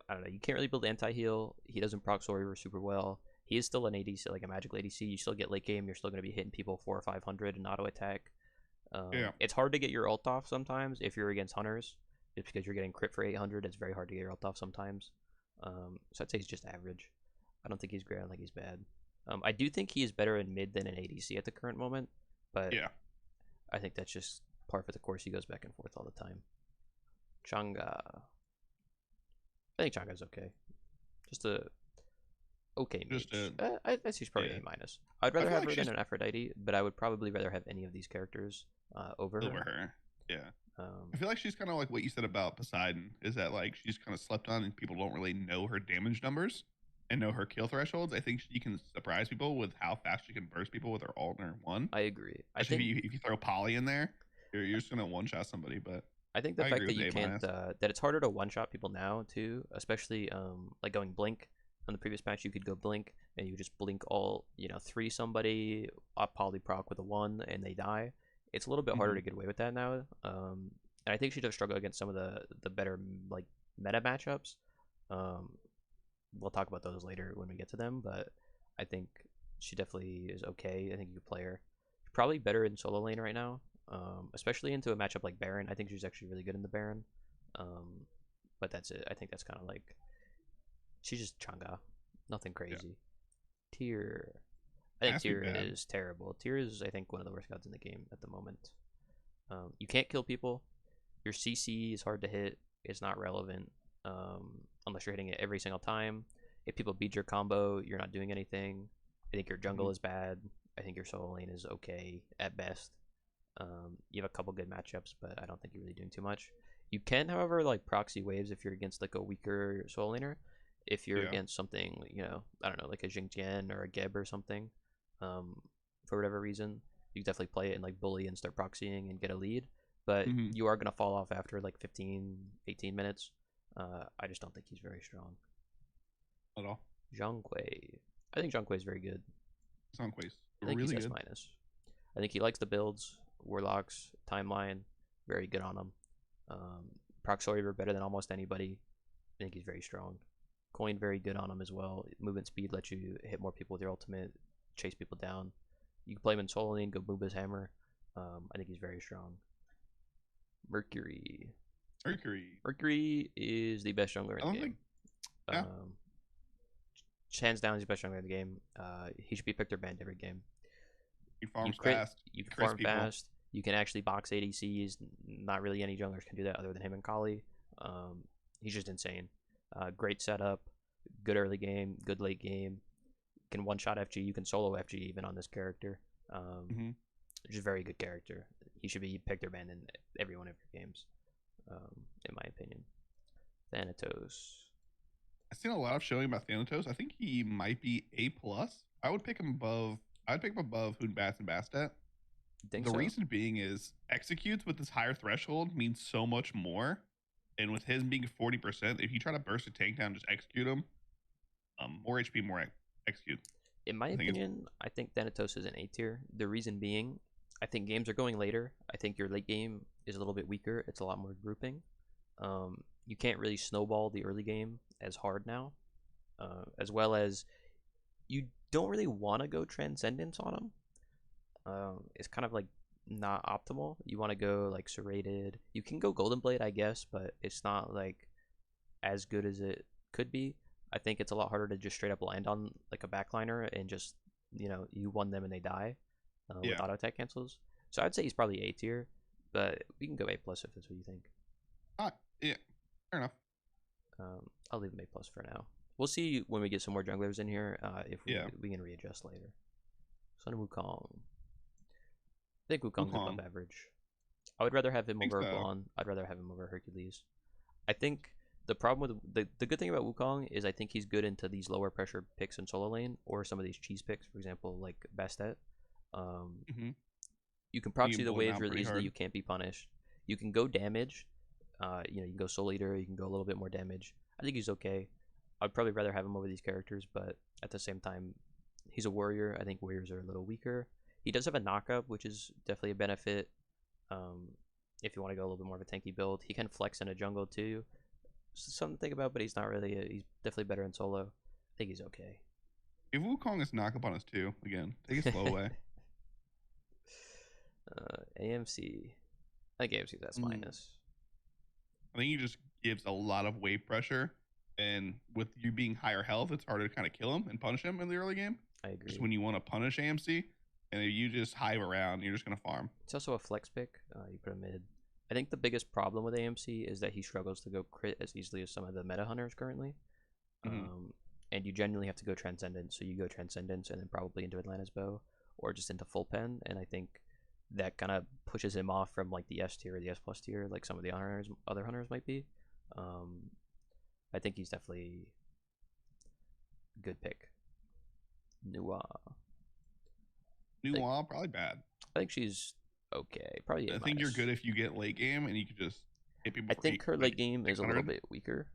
I don't know. You can't really build anti-heal. He doesn't proc Sorcerer super well. He is still an ADC, like a magical ADC. You still get late game. You're still going to be hitting people 400 or 500 in auto attack. It's hard to get your ult off sometimes if you're against hunters. Just because you're getting crit for 800, it's very hard to get your ult off sometimes. So I'd say he's just average. I don't think he's great. I don't think he's bad. I do think he is better in mid than in ADC at the current moment. But I think that's just par for the course. He goes back and forth all the time. Chang'e. I think Chang'e's okay. Just a okay mage. I think she's probably A-. I'd rather have her than an Aphrodite, but I would probably rather have any of these characters over her. Yeah. I feel like she's kind of like what you said about Poseidon, is that like she's kind of slept on and people don't really know her damage numbers and know her kill thresholds. I think she can surprise people with how fast she can burst people with her ult and her one. I agree. I think if you throw Poly in there, you're just gonna one shot somebody. But I think the fact that you can't that it's harder to one shot people now too, especially like going Blink. On the previous patch, you could go Blink and you just blink all 3 somebody up Poly proc with a 1 and they die. It's a little bit harder to get away with that now. And I think she does struggle against some of the better like meta matchups. We'll talk about those later when we get to them, but I think she definitely is okay. I think you could play her. Probably better in solo lane right now, especially into a matchup like Baron. I think she's actually really good in the Baron. But that's it. I think that's kind of like, she's just Chang'e. Nothing crazy. Tyr. I think Tyr is terrible. Tyr is, I think, one of the worst gods in the game at the moment. You can't kill people. Your CC is hard to hit. It's not relevant unless you're hitting it every single time. If people beat your combo, you're not doing anything. I think your jungle is bad. I think your solo lane is okay at best. You have a couple good matchups, but I don't think you're really doing too much. You can, however, like proxy waves if you're against like a weaker solo laner. If you're against something, you know, I don't know, like a Xingqian or a Geb or something, for whatever reason, you can definitely play it and like bully and start proxying and get a lead. But you are going to fall off after like 15, 18 minutes. I just don't think he's very strong. At all. Zhang Kui. I think Zhang Kui is very good. Zhang Kui's really good. He's S-. I think he likes the builds, Warlocks, Timeline, very good on him. Proc Sorcerer better than almost anybody. I think he's very strong. Coin very good on him as well. Movement speed lets you hit more people with your ultimate, chase people down. You can play him in solo lane, go Booba's hammer. I think he's very strong. Mercury is the best jungler in the game. Hands down, he's the best jungler in the game. He should be picked or banned every game. He farms fast. You can farm fast. You can actually box ADCs. Not really any junglers can do that other than him and Kali. He's just insane. Great setup, good early game, good late game. Can one-shot FG. You can solo FG even on this character. Just very good character. He should be picked or banned in every one of your games, in my opinion. Thanatos. I've seen a lot of showing about Thanatos. I think he might be A+. I would pick him above. I'd pick him above Hoon Bats and Bastet. The reason being is executes with this higher threshold means so much more. And with his being 40%, if you try to burst a tank down, just execute him, more HP, more execute. In my opinion, I think Thanatos is an A tier. The reason being, I think games are going later. I think your late game is a little bit weaker. It's a lot more grouping. You can't really snowball the early game as hard now. As well as you don't really want to go Transcendence on him. It's kind of like not optimal. You want to go like Serrated. You can go Golden Blade, I guess, but it's not like as good as it could be. I think it's a lot harder to just straight up land on like a backliner and just, you know, you won them and they die with auto attack cancels. So I'd say he's probably A tier, but we can go A+ if that's what you think. Yeah, fair enough. I'll leave him A+ for now. We'll see when we get some more junglers in here if we can readjust later. Sun Wukong. I think Wukong's above average. I would rather have him over Blanc. I'd rather have him over Hercules. I think the problem with the good thing about Wukong is I think he's good into these lower pressure picks in solo lane or some of these cheese picks, for example, like Bastet. You can proxy the waves really easily. You can't be punished. You can go damage. You can go Soul Eater. You can go a little bit more damage. I think he's okay. I'd probably rather have him over these characters, but at the same time, he's a warrior. I think warriors are a little weaker. He does have a knockup, which is definitely a benefit. If you want to go a little bit more of a tanky build, he can flex in a jungle too. Something to think about, but he's not really. He's definitely better in solo. I think he's okay. If Wukong is knockup on us too, again, take it slow away. AMC. I think AMC's S-. I think he just gives a lot of wave pressure, and with you being higher health, it's harder to kind of kill him and punish him in the early game. I agree. Just when you want to punish AMC, and if you just hive around, you're just going to farm. It's also a flex pick. You put him mid. I think the biggest problem with AMC is that he struggles to go crit as easily as some of the meta hunters currently. And you genuinely have to go Transcendence, so you go Transcendence and then probably into Atlantis Bow or just into full pen, and I think that kind of pushes him off from like the S tier or the S+ tier, like some of the other hunters might be. I think he's definitely a good pick. Nua, probably bad. I think she's okay. Probably A-. I think you're good if you get late game and you can just hit people. I think her late game is a little bit weaker,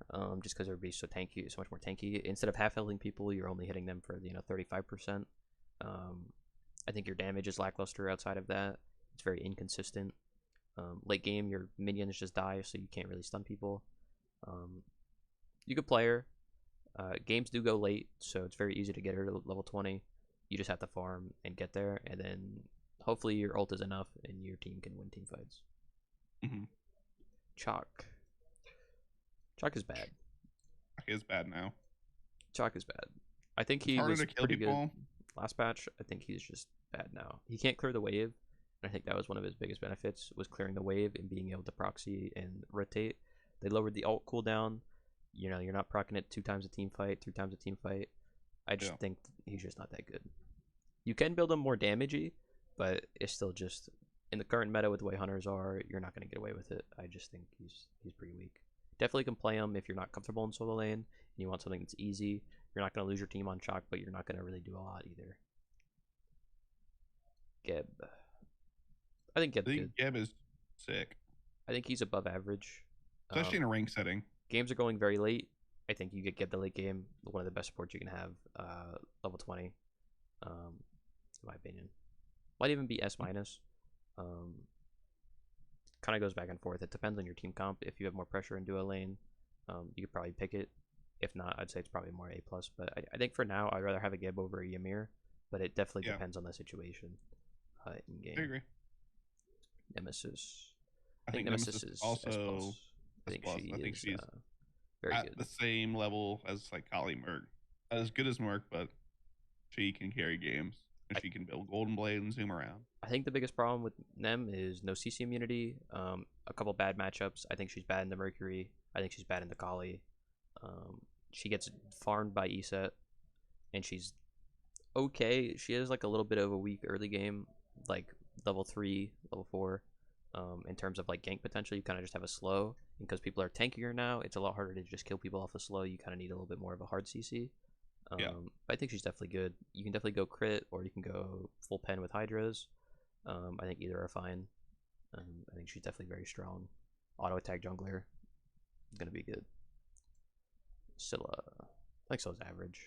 just because her base so tanky, so much more tanky. Instead of half healing people, you're only hitting them for 35%. I think your damage is lackluster outside of that. It's very inconsistent. Late game, your minions just die, so you can't really stun people. You could play her. Games do go late, so it's very easy to get her to level 20. You just have to farm and get there, and then hopefully your ult is enough and your team can win team fights. Chalk is bad. Chalk is bad now. Chalk is bad. I think he was pretty good last patch. I think he's just bad now. He can't clear the wave. And I think that was one of his biggest benefits, was clearing the wave and being able to proxy and rotate. They lowered the ult cooldown. You know, you're not proccing it 2 times a team fight, 3 times a team fight. I just think he's just not that good. You can build him more damagey, but it's still just, in the current meta with the way hunters are, you're not going to get away with it. I just think he's pretty weak. Definitely can play him if you're not comfortable in solo lane and you want something that's easy. You're not going to lose your team on chalk, but you're not going to really do a lot either. Geb. I think Geb's good. Geb is sick. I think he's above average. Especially in a rank setting. Games are going very late. I think you get Geb the late game, one of the best supports you can have, level 20, in my opinion. Might even be S-. Kind of goes back and forth. It depends on your team comp. If you have more pressure in duo lane, you could probably pick it. If not, I'd say it's probably more A+. But I think for now, I'd rather have a Geb over a Ymir. But it definitely depends on the situation in game. I agree. Nemesis. I think Nemesis is also I think she's very at good. The same level as like Kali Merc. As good as Merc, but she can carry games. And she can build Golden Blade and zoom around. I think the biggest problem with Nem is no CC immunity. A couple bad matchups. I think she's bad in the Mercury. I think she's bad in the Kali. She gets farmed by ESET, and she's okay. She has like a little bit of a weak early game, like level 3, level 4. In terms of like gank potential, you kind of just have a slow, and because people are tankier now, it's a lot harder to just kill people off the slow. You kind of need a little bit more of a hard CC. I think she's definitely good. You can definitely go crit, or you can go full pen with Hydras. I think either are fine. I think she's definitely very strong. Auto attack jungler, gonna be good. Scylla, I think Scylla's average.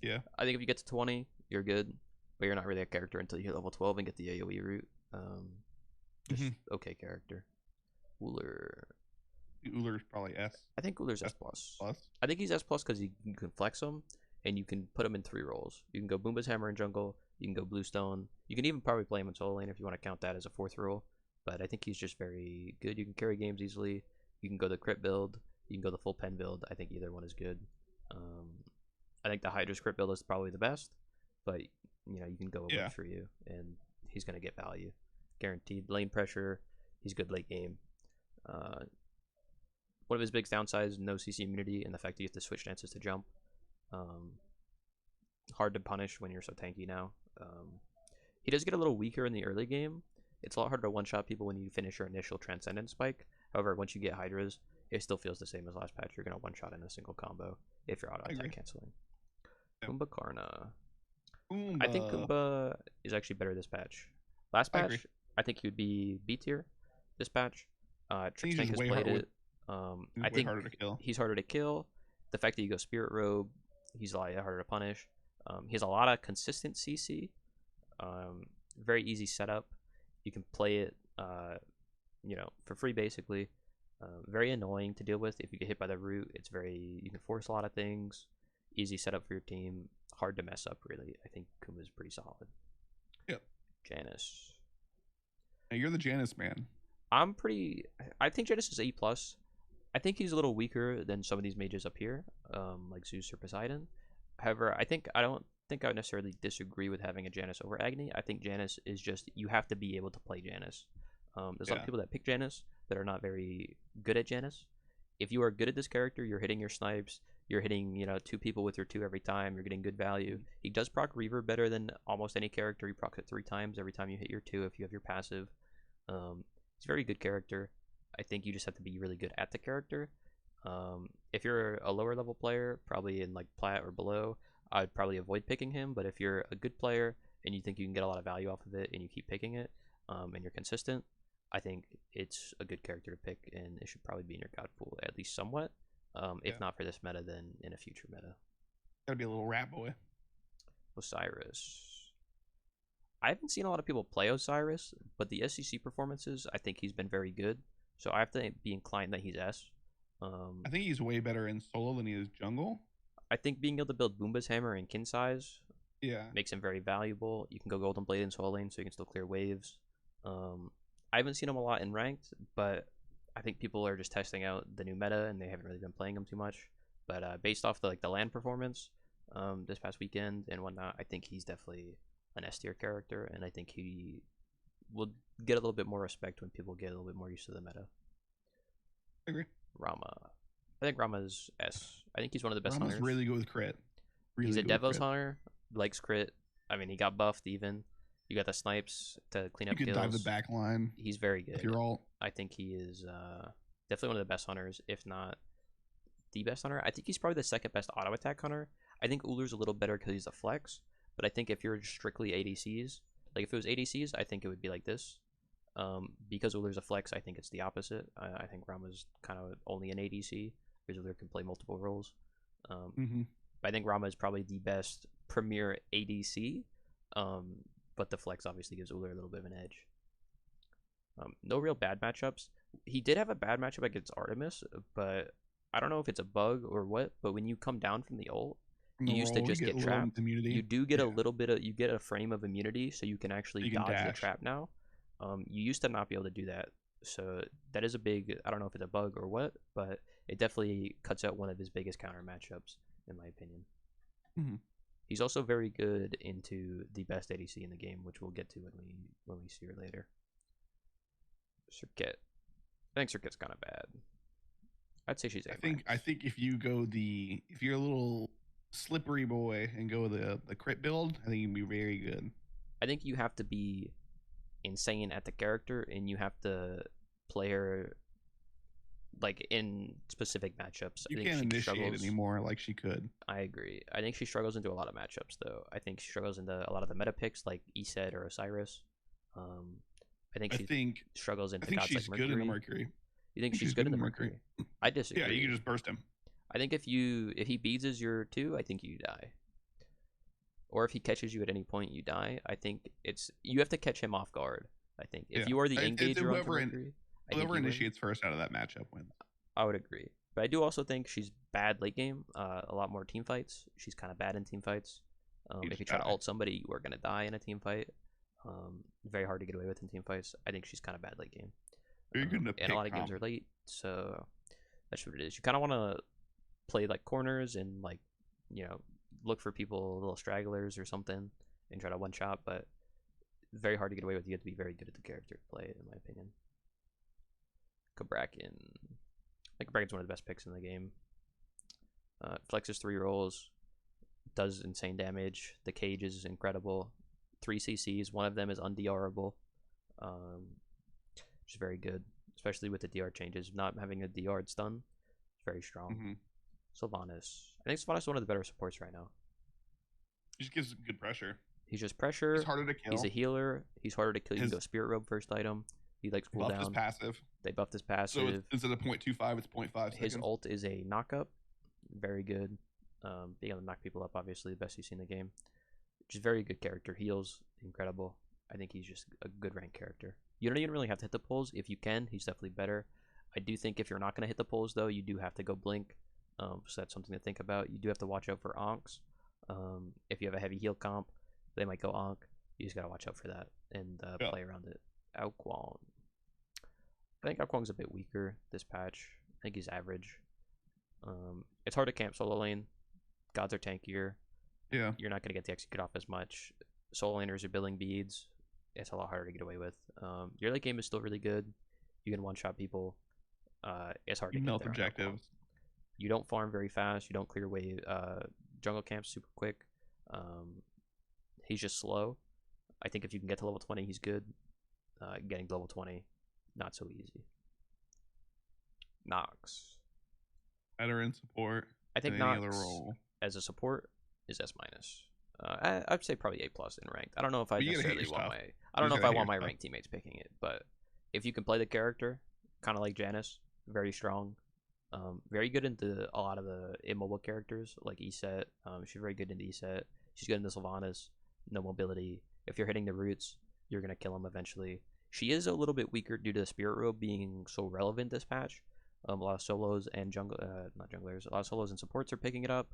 Yeah. I think if you get to 20, you're good, but you're not really a character until you hit level 12 and get the AoE route. Just okay character. Ullr. Ullr's probably S. I think Ullr's S+. I think he's S+ because you can flex him, and you can put him in 3 roles. You can go Boomba's Hammer in jungle, you can go Bluestone, you can even probably play him in solo lane if you want to count that as a 4th role, but I think he's just very good. You can carry games easily, you can go the crit build, you can go the full pen build. I think either one is good. I think the Hydra's crit build is probably the best, but you know, you can go what works for you, and he's going to get value. Guaranteed lane pressure, he's good late game. One of his big downsides is no CC immunity and the fact that you have to switch dances to jump. Hard to punish when you're so tanky now. He does get a little weaker in the early game. It's a lot harder to one-shot people when you finish your initial Transcendent spike. However, once you get Hydras, it still feels the same as last patch. You're going to one-shot in a single combo if you're auto-attack canceling. Kumba Karna. I think Kumba is actually better this patch. Last patch, I think he would be B tier. This patch, Trixtank has played it. I think he's harder to kill. The fact that you go Spirit Robe, he's a lot harder to punish. He has a lot of consistent CC. Very easy setup. You can play it, you know, for free basically. Very annoying to deal with if you get hit by the root. You can force a lot of things. Easy setup for your team. Hard to mess up really. I think Kumba's pretty solid. Yep. Janus. Hey, you're the Janus man. I think Janus is A+. I think he's a little weaker than some of these mages up here, like Zeus or Poseidon. However, I don't think I would necessarily disagree with having a Janus over Agni. I think Janus is just, you have to be able to play Janus. There's a lot of people that pick Janus that are not very good at Janus. If you are good at this character, you're hitting your snipes, you're hitting, you know, 2 people with your 2 every time, you're getting good value. He does proc Reaver better than almost any character. He procs it 3 times every time you hit your 2 if you have your passive. He's a very good character. I think you just have to be really good at the character. If you're a lower level player, probably in like Plat or below, I'd probably avoid picking him. But if you're a good player and you think you can get a lot of value off of it and you keep picking it, and you're consistent, I think it's a good character to pick, and it should probably be in your god pool at least somewhat. If not for this meta, then in a future meta. Gotta be a little rat boy. Osiris. I haven't seen a lot of people play Osiris, but the SEC performances, I think he's been very good. So I have to be inclined that he's S. I think he's way better in solo than he is jungle. I think being able to build Boomba's Hammer and Kin size makes him very valuable. You can go Golden Blade in solo lane, so you can still clear waves. I haven't seen him a lot in ranked, but I think people are just testing out the new meta, and they haven't really been playing him too much. But based off the land performance, this past weekend and whatnot. I think he's definitely an S tier character, and I think he will get a little bit more respect when people get a little bit more used to the meta. I agree. Rama. I think Rama's S. I think he's one of the best Rama's hunters. really good with crit. He's a Devos hunter, likes crit. I mean, he got buffed even. You got the snipes to clean up kills. You can dive the back line. He's very good. With your ult. I think he is definitely one of the best hunters, if not the best hunter. I think he's probably the second best auto attack hunter. I think Ullr's a little better because he's a flex, but I think if you're strictly ADCs, like if it was ADCs, I think it would be like this. Because Ullr's a flex, I think it's the opposite. I think Rama's kind of only an ADC, because Ullr can play multiple roles. But I think Rama is probably the best premier ADC, but the flex obviously gives Ullr a little bit of an edge. No real bad matchups. He did have a bad matchup against Artemis, but I don't know if it's a bug or what, but when you come down from the ult, you used to just get trapped. You do get a little bit of, you get a frame of immunity, so you can actually dodge the trap now. You used to not be able to do that, so that is a big, I don't know if it's a bug or what, but it definitely cuts out one of his biggest counter matchups, in my opinion. He's also very good into the best ADC in the game, which we'll get to when we see her later. Serqet. I think Serqet's kind of bad. I'd say she's A-. I think if you're a little slippery boy and go the crit build, I think you'd be very good. I think you have to be insane at the character, and you have to play her like in specific matchups. You can't initiate anymore like she could. I agree. I think she struggles into a lot of matchups though. I think she struggles into a lot of the meta picks like Set or Osiris. I think she struggles into gods like Mercury. Good in the Mercury. You think she's good in the Mercury? I disagree. Yeah, you can just burst him. I think if he beads your 2, I think you die. Or if he catches you at any point, you die. I think you have to catch him off guard. I think if you are the engager on Mercury, whoever initiates first out of that matchup wins. I would agree, but I do also think she's bad late game. A lot more team fights. She's kind of bad in team fights. If you try to ult somebody, you are gonna die in a team fight. Very hard to get away with in team fights. I think she's kind of bad late game. And a lot of games are late, so that's what it is. You kind of want to play like corners and like, you know, look for people, little stragglers or something, and try to one shot. But very hard to get away with. You have to be very good at the character to play it, in my opinion. Kabrakan. I think Kabrakan's one of the best picks in the game. Flexes 3 rolls, does insane damage. The cage is incredible. 3 CCs, one of them is undr'able. Which is very good, especially with the DR changes. Not having a DR stun, very strong. Sylvanus. I think Sylvanus is one of the better supports right now. He just gives good pressure. He's just pressure. He's harder to kill. He's a healer. He's harder to kill. You can go Spirit Robe first item. He likes cooldown. Buffed his passive. They buffed his passive. So instead of 0.25, it's 0.5 seconds. His ult is a knock-up. Very good. Being able to knock people up, obviously, the best you see in the game. Just very good character. Heals, incredible. I think he's just a good ranked character. You don't even really have to hit the pulls. If you can, he's definitely better. I do think if you're not going to hit the pulls, though, you do have to go blink. So that's something to think about. You do have to watch out for onks. If you have a heavy heal comp, they might go onk. You just got to watch out for that and play around it. Aokwang. I think Aokwang's a bit weaker this patch. I think he's average. It's hard to camp solo lane. Gods are tankier. Yeah. You're not going to get the execute off as much. Solo laners are building beads. It's a lot harder to get away with. Your late game is still really good. You can one-shot people. It's hard to get melt there objectives. You don't farm very fast. You don't clear away jungle camps super quick. He's just slow. I think if you can get to level 20, he's good. Getting to level 20, not so easy. Nox. Better in support. I think Nox as a support is S-. I'd say probably A+ in ranked. I don't know if I necessarily want my. I don't know if I want my ranked teammates picking it, but if you can play the character, kind of like Janus, very strong, very good into a lot of the immobile characters like Set. She's very good into Set. She's good into Sylvanus. No mobility. If you're hitting the roots, you're gonna kill him eventually. She is a little bit weaker due to the Spirit Robe being so relevant this patch. A lot of solos and not junglers. A lot of solos and supports are picking it up.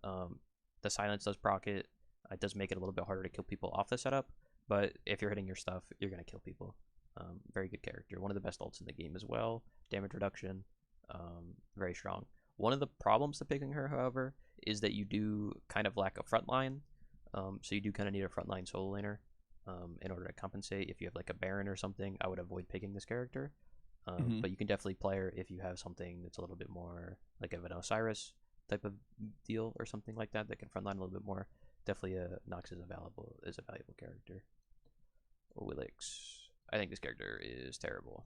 The silence does proc it. It does make it a little bit harder to kill people off the setup, but if you're hitting your stuff, you're going to kill people. Very good character. One of the best ults in the game as well. Damage reduction, very strong. One of the problems to picking her, however, is that you do kind of lack a frontline. So you do kind of need a frontline solo laner in order to compensate. If you have like a Baron or something, I would avoid picking this character. But you can definitely play her if you have something that's a little bit more like an Osiris type of deal or something like that can frontline a little bit more. Definitely Nox is a valuable character. Willix. I think this character is terrible.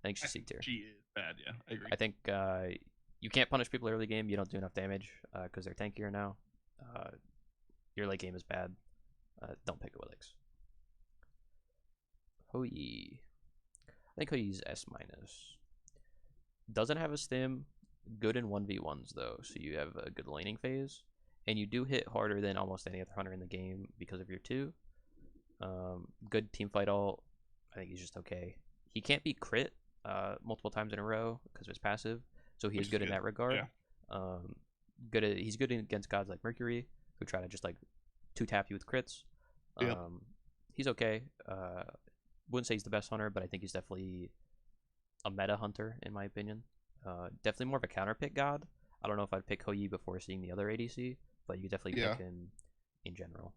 I think she's C tier. She is bad, yeah. I agree. I think you can't punish people early game. You don't do enough damage because they're tankier now. Your late game is bad. Don't pick a Willix. Hou Yi. I think Hou Yi's S-. Doesn't have a stim. Good in 1v1s though, so you have a good laning phase. And you do hit harder than almost any other hunter in the game because of your 2. Good team fight ult. I think he's just okay. He can't be crit multiple times in a row because of his passive, so he is good in that regard. Yeah. He's good against gods like Mercury, who try to just like 2-tap you with crits. He's okay. Wouldn't say he's the best hunter, but I think he's definitely a meta hunter in my opinion. Definitely more of a counter pick god. I don't know if I'd pick Hou Yi before seeing the other ADC, but you definitely pick him in general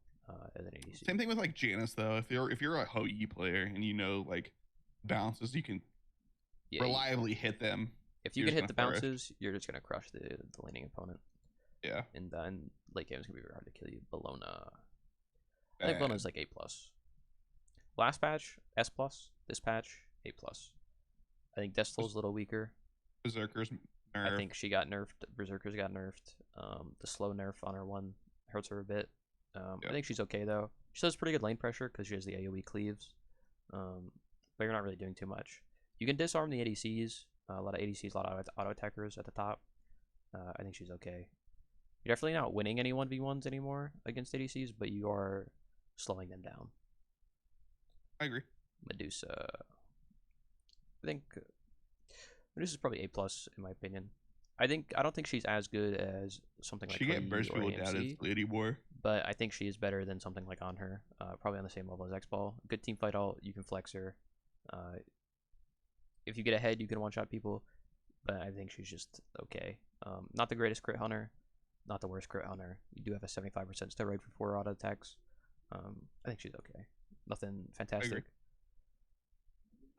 as an ADC. Same thing with like Janus though. If you're a Hou Yi player and you know like bounces, you can reliably hit them. If you can hit the bounces, you're just gonna crush the laning opponent. Yeah. And then late game is gonna be very hard to kill you. Bellona. I think Bellona's like A+. Last patch S+. This patch A+. I think Destil's a little weaker. Berserker's nerfed. I think she got nerfed. Berserker's got nerfed. The slow nerf on her one hurts her a bit. I think she's okay though. She does pretty good lane pressure because she has the AoE cleaves. But you're not really doing too much. You can disarm the ADCs. A lot of ADCs, a lot of auto attackers at the top. I think she's okay. You're definitely not winning any 1v1s anymore against ADCs, but you are slowing them down. I agree. Medusa. I think Medusa's probably A+ in my opinion. I don't think she's as good as something like Hou Yi or AMC, Lady War, but I think she is better than something like On Her. Probably on the same level as Xbal. Good team fight ult. You can flex her. If you get ahead, you can one-shot people, but I think she's just okay. Not the greatest crit hunter, not the worst crit hunter. You do have a 75% steroid for 4 auto attacks. I think she's okay. Nothing fantastic.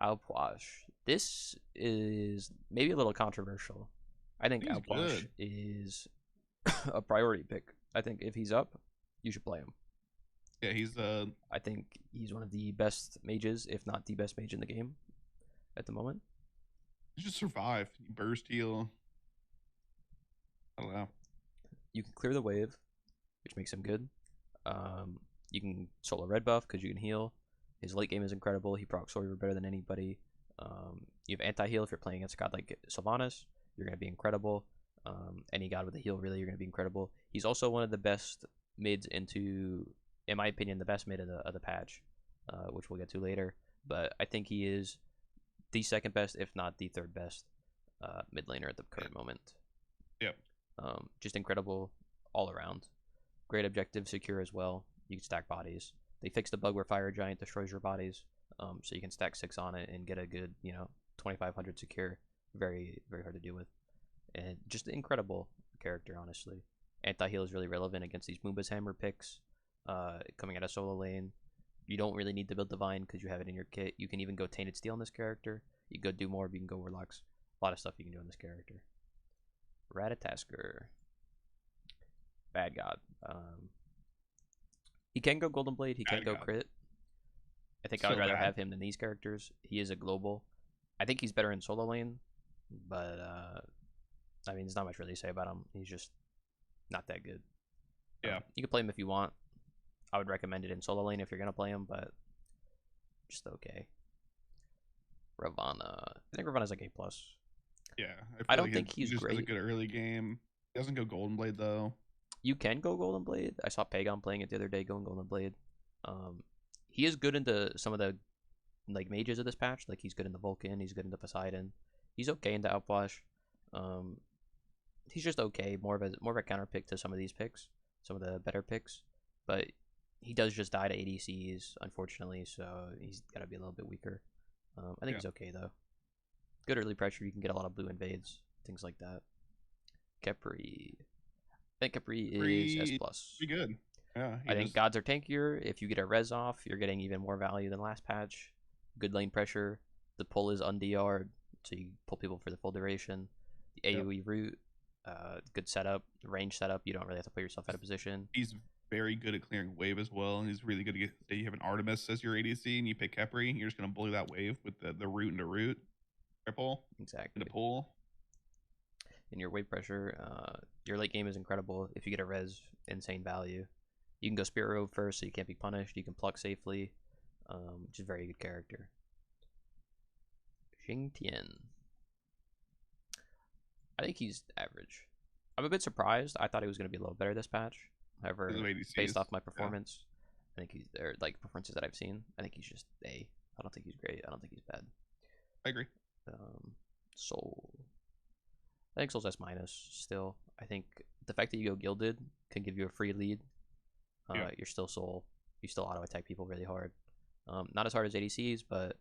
Alpwash. This is maybe a little controversial. I think Alpwash is a priority pick. I think if he's up, you should play him. Yeah, I think he's one of the best mages, if not the best mage in the game at the moment. You should survive. Burst heal. I don't know. You can clear the wave, which makes him good. You can solo red buff because you can heal. His late game is incredible. He procs Sawyer better than anybody. You have anti-heal if you're playing against a god like Sylvanus. You're going to be incredible. Any god with a heal, really, you're going to be incredible. He's also one of the best mids into, in my opinion, the best mid of the patch, which we'll get to later. But I think he is the second best, if not the third best mid laner at the current moment. Yep. Just incredible all around. Great objective, secure as well. You can stack bodies. They fixed the bug where Fire Giant destroys your bodies, so you can stack 6 on it and get a good, 2,500 secure. Very, very hard to deal with. And just an incredible character, honestly. Anti-heal is really relevant against these Moomba's Hammer picks coming out of solo lane. You don't really need to build Divine because you have it in your kit. You can even go Tainted Steel on this character. You can go do more, but you can go Warlocks. A lot of stuff you can do on this character. Ratatoskr. Bad god. He can go Golden Blade. He can go crit. I think I would rather have him than these characters. He is a global. I think he's better in solo lane, but I mean, there's not much really to say about him. He's just not that good. Yeah. You can play him if you want. I would recommend it in solo lane if you're gonna play him, but just okay. Ravana. I think Ravana's like A+. Yeah. I don't think he's great. He has a good early game. He doesn't go Golden Blade though. You can go Golden Blade. I saw Pagon playing it the other day going Golden Blade. He is good into some of the like mages of this patch. Like he's good in the Vulcan. He's good in the Poseidon. He's okay into Outwash. He's just okay. More of a counter pick to some of these picks, some of the better picks. But he does just die to ADCs, unfortunately. So he's gotta be a little bit weaker. I think he's okay though. Good early pressure. You can get a lot of blue invades, things like that. Khepri. think Capri is S+. Pretty good. Yeah. I think gods are tankier. If you get a res off, you're getting even more value than last patch. Good lane pressure. The pull is un-DR'd, so you pull people for the full duration. The AoE root, good setup, range setup. You don't really have to put yourself out of position. He's very good at clearing wave as well. And he's really good to get. Say you have an Artemis as your ADC and you pick Khepri, you're just gonna bully that wave with the root into root, triple, exactly, into pull. And your wave pressure, your late game is incredible. If you get a res, insane value. You can go Spirit Robe first, so you can't be punished. You can pluck safely, which is a very good character. Xingtian. I think he's average. I'm a bit surprised. I thought he was going to be a little better this patch. However, based off my performance, I think he's there. Like performances that I've seen, I think he's just A. I don't think he's great. I don't think he's bad. I agree. Soul. I think Soul's S- still. I think the fact that you go Gilded can give you a free lead. You're still Soul. You still auto attack people really hard. Not as hard as ADCs, but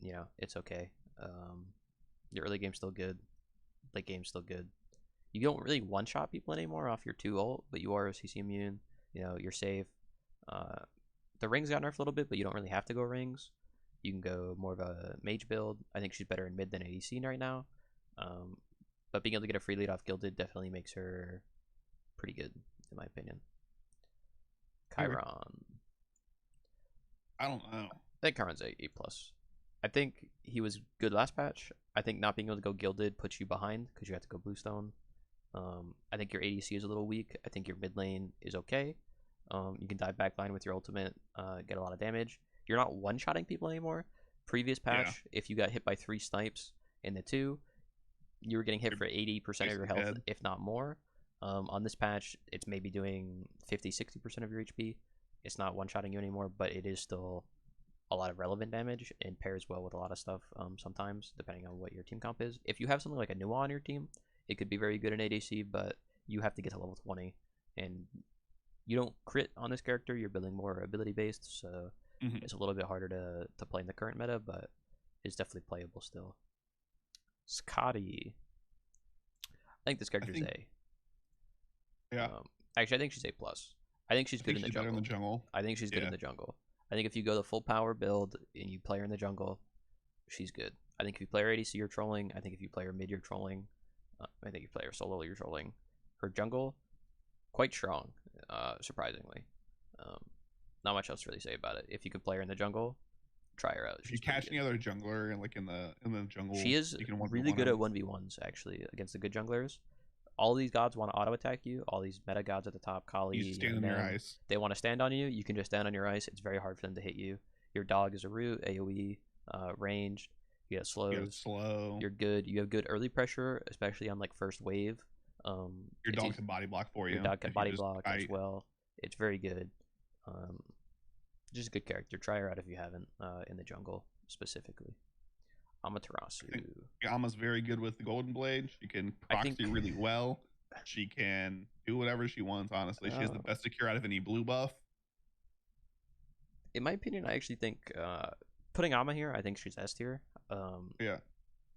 you know it's okay. Your early game's still good. Late game's still good. You don't really one-shot people anymore off your 2 ult, but you are CC immune. You know you're safe. The rings got nerfed a little bit, but you don't really have to go rings. You can go more of a mage build. I think she's better in mid than ADC right now. But being able to get a free lead off Gilded definitely makes her pretty good, in my opinion. Chiron. I don't know. I think Chiron's A+. I think he was good last patch. I think not being able to go Gilded puts you behind because you have to go Bluestone. I think your ADC is a little weak. I think your mid lane is okay. You can dive backline with your ultimate, get a lot of damage. You're not one-shotting people anymore. Previous patch, if you got hit by 3 snipes in the 2, you were getting hit for 80% of your health, if not more. On this patch, it's maybe doing 50-60% of your HP. It's not one-shotting you anymore, but it is still a lot of relevant damage and pairs well with a lot of stuff sometimes, depending on what your team comp is. If you have something like a Nuwa on your team, it could be very good in ADC, but you have to get to level 20. And you don't crit on this character. You're building more ability-based, so it's a little bit harder to play in the current meta, but it's definitely playable still. Skadi. I think this character's A. Yeah. Actually, I think she's A+. I think she's good in the jungle. I think she's good in the jungle. I think if you go the full power build and you play her in the jungle, she's good. I think if you play her ADC, you're trolling. I think if you play her mid, you're trolling. I think if you play her solo, you're trolling. Her jungle, quite strong, surprisingly. Not much else to really say about it. If you can play her in the jungle, try her out. If you catch any other jungler and like in the jungle, she is really good at 1v1s actually against the good junglers. All these gods want to auto attack you. All these meta gods at the top, Kali, you stand on your ice. They want to stand on you. You can just stand on your ice. It's very hard for them to hit you. Your dog is a root, AoE, ranged. You get slows. You're good. You have good early pressure, especially on like first wave. Your dog can body block for you. Your dog can body block as well. It's very good. Just a good character. Try her out if you haven't, in the jungle specifically. Amaterasu. Yama's very good with the Golden Blade. She can proxy really well. She can do whatever she wants, honestly. She has the best secure out of any blue buff. In my opinion, I actually think putting Amma here, I think she's S tier. Yeah.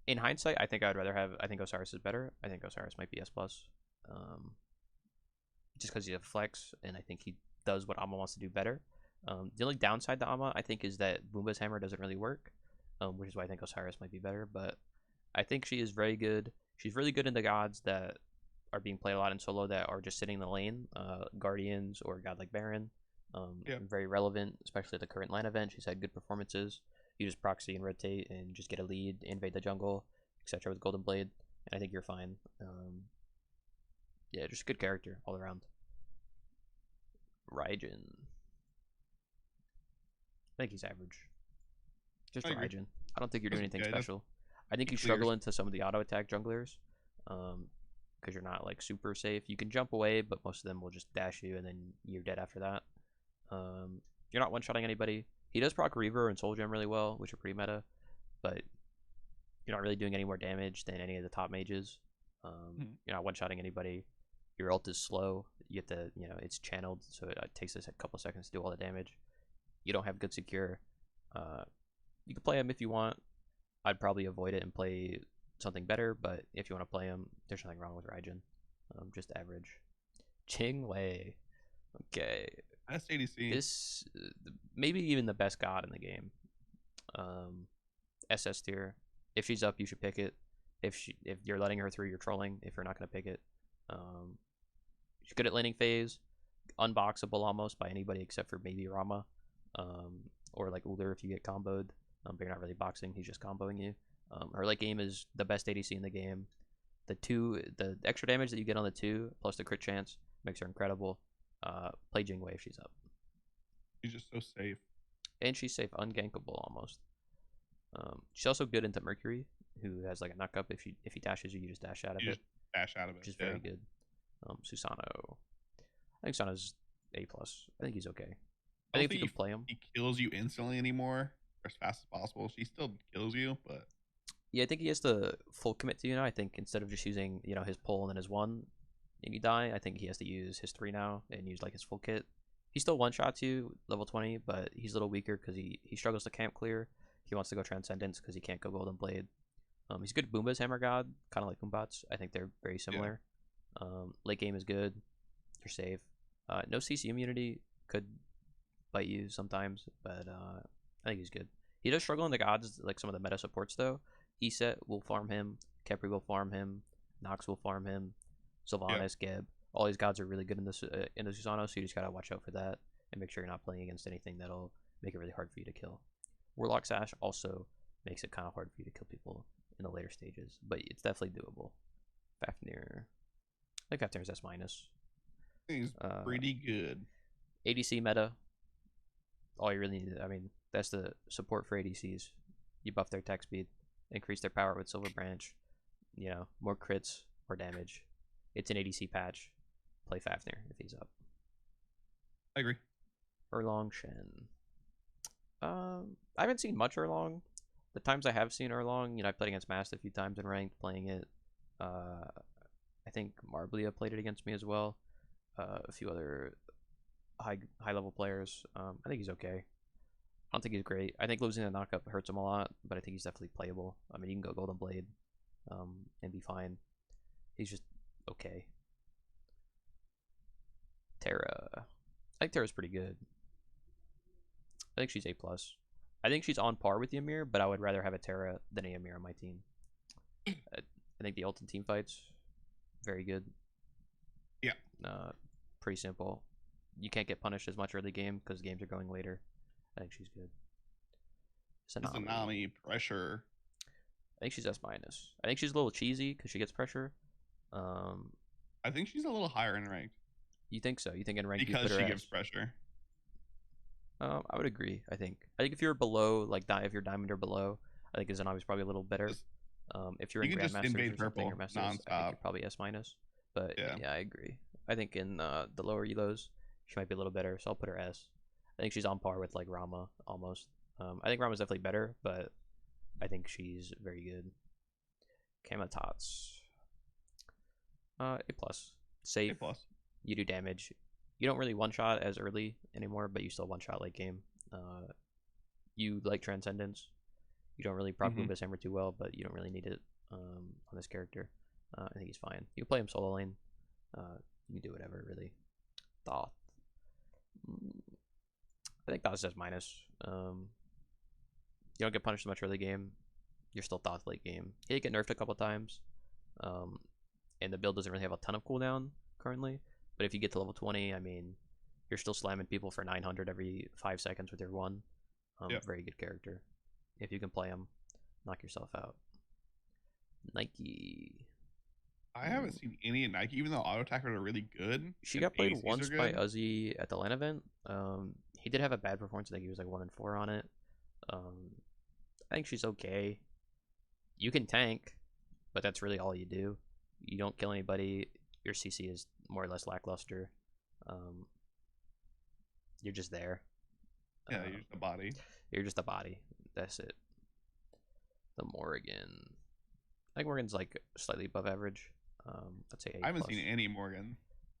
In hindsight, I think I'd rather have. I think Osiris is better. I think Osiris might be S+. Just because he's a flex, and I think he does what Amma wants to do better. The only downside to Amma, I think, is that Boomba's hammer doesn't really work, which is why I think Osiris might be better. But I think she is very good. She's really good in the gods that are being played a lot in solo that are just sitting in the lane, Guardians or a god like Baron. Very relevant, especially at the current LAN event. She's had good performances. You just proxy and rotate and just get a lead, invade the jungle, etc. with Golden Blade, and I think you're fine. Yeah, just a good character all around. Raijin. I think he's average. Just Raijin. I don't think you're doing anything special. I think you struggle into some of the auto attack junglers, because you're not like super safe. You can jump away, but most of them will just dash you, and then you're dead after that. You're not one-shotting anybody. He does proc Reaver and Soul Gem really well, which are pretty meta, but you're not really doing any more damage than any of the top mages. You're not one-shotting anybody. Your ult is slow. You have to, it's channeled, so it takes us a couple seconds to do all the damage. You don't have good secure. You can play him if you want. I'd probably avoid it and play something better, but if you want to play him, there's nothing wrong with Raijin. Just average. Jing Wei. Okay. Best ADC. This maybe even the best god in the game. SS tier. If she's up, you should pick it. If you're letting her through, you're trolling. If you're not gonna pick it, she's good at laning phase, unboxable almost by anybody except for maybe Rama, or like Ullr if you get comboed. But you're not really boxing; he's just comboing you. Her late game is the best ADC in the game. The extra damage that you get on the 2 plus the crit chance makes her incredible. Play Jing Wei if she's up. She's just so safe. And she's safe, ungankable almost. She's also good into Mercury, who has like a knock up. If he dashes you, you just dash out of it. Dash out of it. Which is very good. Susano. I think Susano's A+. I think he's okay. I think if you can play him. He kills you instantly anymore or as fast as possible. She still kills you, but yeah, I think he has to full commit to you now. I think instead of just using, his pull and then his 1 and you die, I think he has to use his 3 now and use like his full kit. He still one-shots you level 20, but he's a little weaker because he struggles to camp clear. He wants to go Transcendence because he can't go Golden Blade. He's good Boomba's Hammer God, kind of like Boombots. I think they're very similar. Yeah. Late game is good. You're safe. No CC immunity, could bite you sometimes, but I think he's good. He does struggle in the gods, like some of the meta supports though. Eset will farm him. Kepri will farm him. Nox will farm him. Sylvanus, Geb. All these gods are really good in the Susano, so you just gotta watch out for that and make sure you're not playing against anything that'll make it really hard for you to kill. Warlock Sash also makes it kind of hard for you to kill people in the later stages, but it's definitely doable. Fafnir. I think Fafnir's S-. He's pretty good. ADC meta. All you really need, that's the support for ADCs. You buff their attack speed, increase their power with Silver Branch, more crits, more damage. It's an ADC patch. Play Fafnir if he's up. I agree. Erlong Shen. I haven't seen much Erlong. The times I have seen Erlong, I played against Mast a few times in ranked playing it. I think Marblia played it against me as well. A few other high level players. I think he's okay. I don't think he's great. I think losing the knockup hurts him a lot, but I think he's definitely playable. You can go Golden Blade and be fine. He's just okay. Terra. I think Terra's pretty good. I think she's A+. I think she's on par with Ymir, but I would rather have a Terra than a Ymir on my team. I think the ult in team fights, very good. Yeah. Pretty simple. You can't get punished as much early game because games are going later. I think she's good. Tsunami pressure. I think she's S-. I think she's a little cheesy because she gets pressure. I think she's a little higher in ranked. You think so? You think in ranked because you put her she gives pressure? I would agree. I think if you're below, if you're diamond or below, I think Zanabi's probably a little better. If you're in Grandmasters or something, or Masters, I think you're probably S-. But yeah, I agree. I think in the lower elos, she might be a little better, so I'll put her S. I think she's on par with like Rama almost. I think Rama's definitely better, but I think she's very good. Kamatots. A+. Safe. A+. You do damage. You don't really one-shot as early anymore, but you still one-shot late game. You like Transcendence. You don't really proc Boomba's Hammer too well, but you don't really need it on this character. I think he's fine. You can play him solo lane. You can do whatever, really. Thoth. I think Thoth's S-. You don't get punished much early game. You're still Thoth late game. He did get nerfed a couple times. And the build doesn't really have a ton of cooldown currently. But if you get to level 20, you're still slamming people for 900 every 5 seconds with your 1. Very good character. If you can play him, knock yourself out. Nike. I haven't seen any of Nike, even though auto attackers are really good. She got played once by Uzi at the LAN event. He did have a bad performance. I think he was like 1-4 on it. I think she's okay. You can tank, but that's really all you do. You don't kill anybody. Your CC is more or less lackluster. You're just there. Yeah, you're just a body. You're just a body. That's it. The Morrigan. I think Morrigan's like slightly above average. Let's say A+. I haven't seen any Morrigan.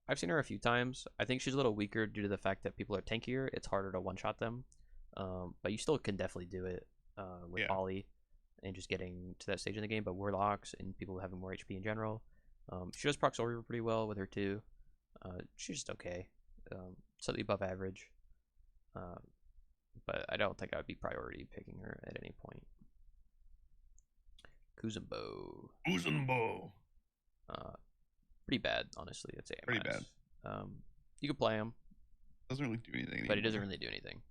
I've seen her a few times. I think she's a little weaker due to the fact that people are tankier. It's harder to one-shot them. But you still can definitely do it with Ollie and just getting to that stage in the game. But Warlocks and people having more HP in general. She does proc Sorcerer pretty well with her too. She's just okay, slightly above average, but I don't think I would be priority picking her at any point. Kuzenbo. Pretty bad, honestly. I'd say A-. Pretty bad. You could play him. Doesn't really do anything. But he doesn't really do anything.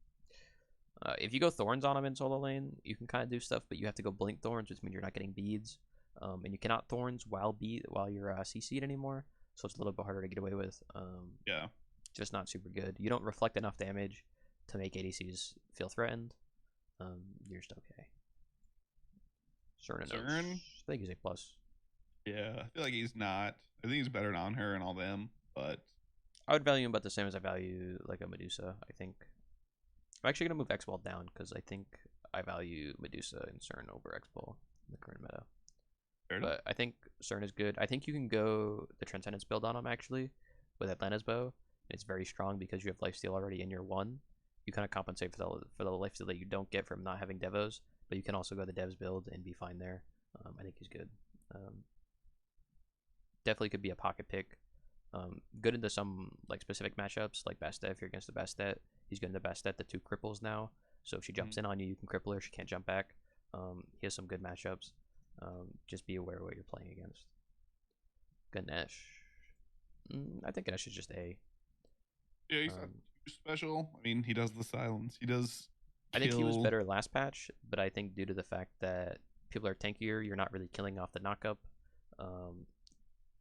If you go Thorns on him in solo lane, you can kind of do stuff, but you have to go Blink Thorns, which means you're not getting beads. And you cannot Thorns while you're CC'd anymore, so it's a little bit harder to get away with. Yeah. Just not super good. You don't reflect enough damage to make ADCs feel threatened. You're just okay. Cern? I think he's A+. Yeah, I feel like he's not. I think he's better than on her and all them, but I would value him about the same as I value like a Medusa, I think. I'm actually going to move X-Ball down because I think I value Medusa and Cern over X-Ball in the current meta. But I think Cern is good. I think you can go the Transcendence build on him actually with Atlanta's Bow. It's very strong because you have lifesteal already in your 1. You kind of compensate for the lifesteal that you don't get from not having Devos, but you can also go the Devs build and be fine there. I think he's good. Definitely could be a pocket pick. Good into some like specific matchups, like Bastet. If you're against the Bastet, he's good into Bastet. The 2 cripples now, so if she jumps in on you, you can cripple her. She can't jump back. He has some good matchups. Just be aware of what you're playing against. Ganesh. I think Ganesh is just A. Yeah, he's not too special. I mean, he does the silence. He does. I think he was better last patch, but I think due to the fact that people are tankier, you're not really killing off the knockup.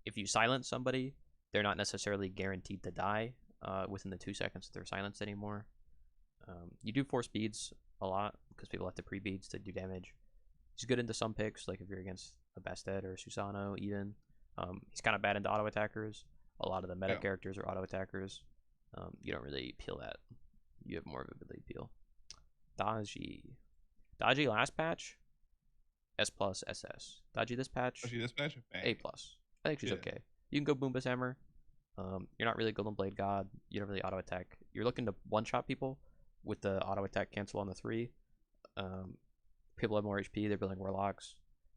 If you silence somebody, they're not necessarily guaranteed to die within the 2 seconds that they're silenced anymore. You do force beads a lot because people have to pre-beads to do damage. He's good into some picks, like if you're against a Bastet or a Susano even. He's kind of bad into auto attackers. A lot of the meta characters are auto attackers. You don't really peel that. You have more of a ability peel. Daji last patch, S+, SS. Daji this patch, A+. I think she's okay. You can go Boomba's Hammer. You're not really Golden Blade God. You don't really auto attack. You're looking to one-shot people with the auto attack cancel on the 3. People have more HP. They're building Warlocks.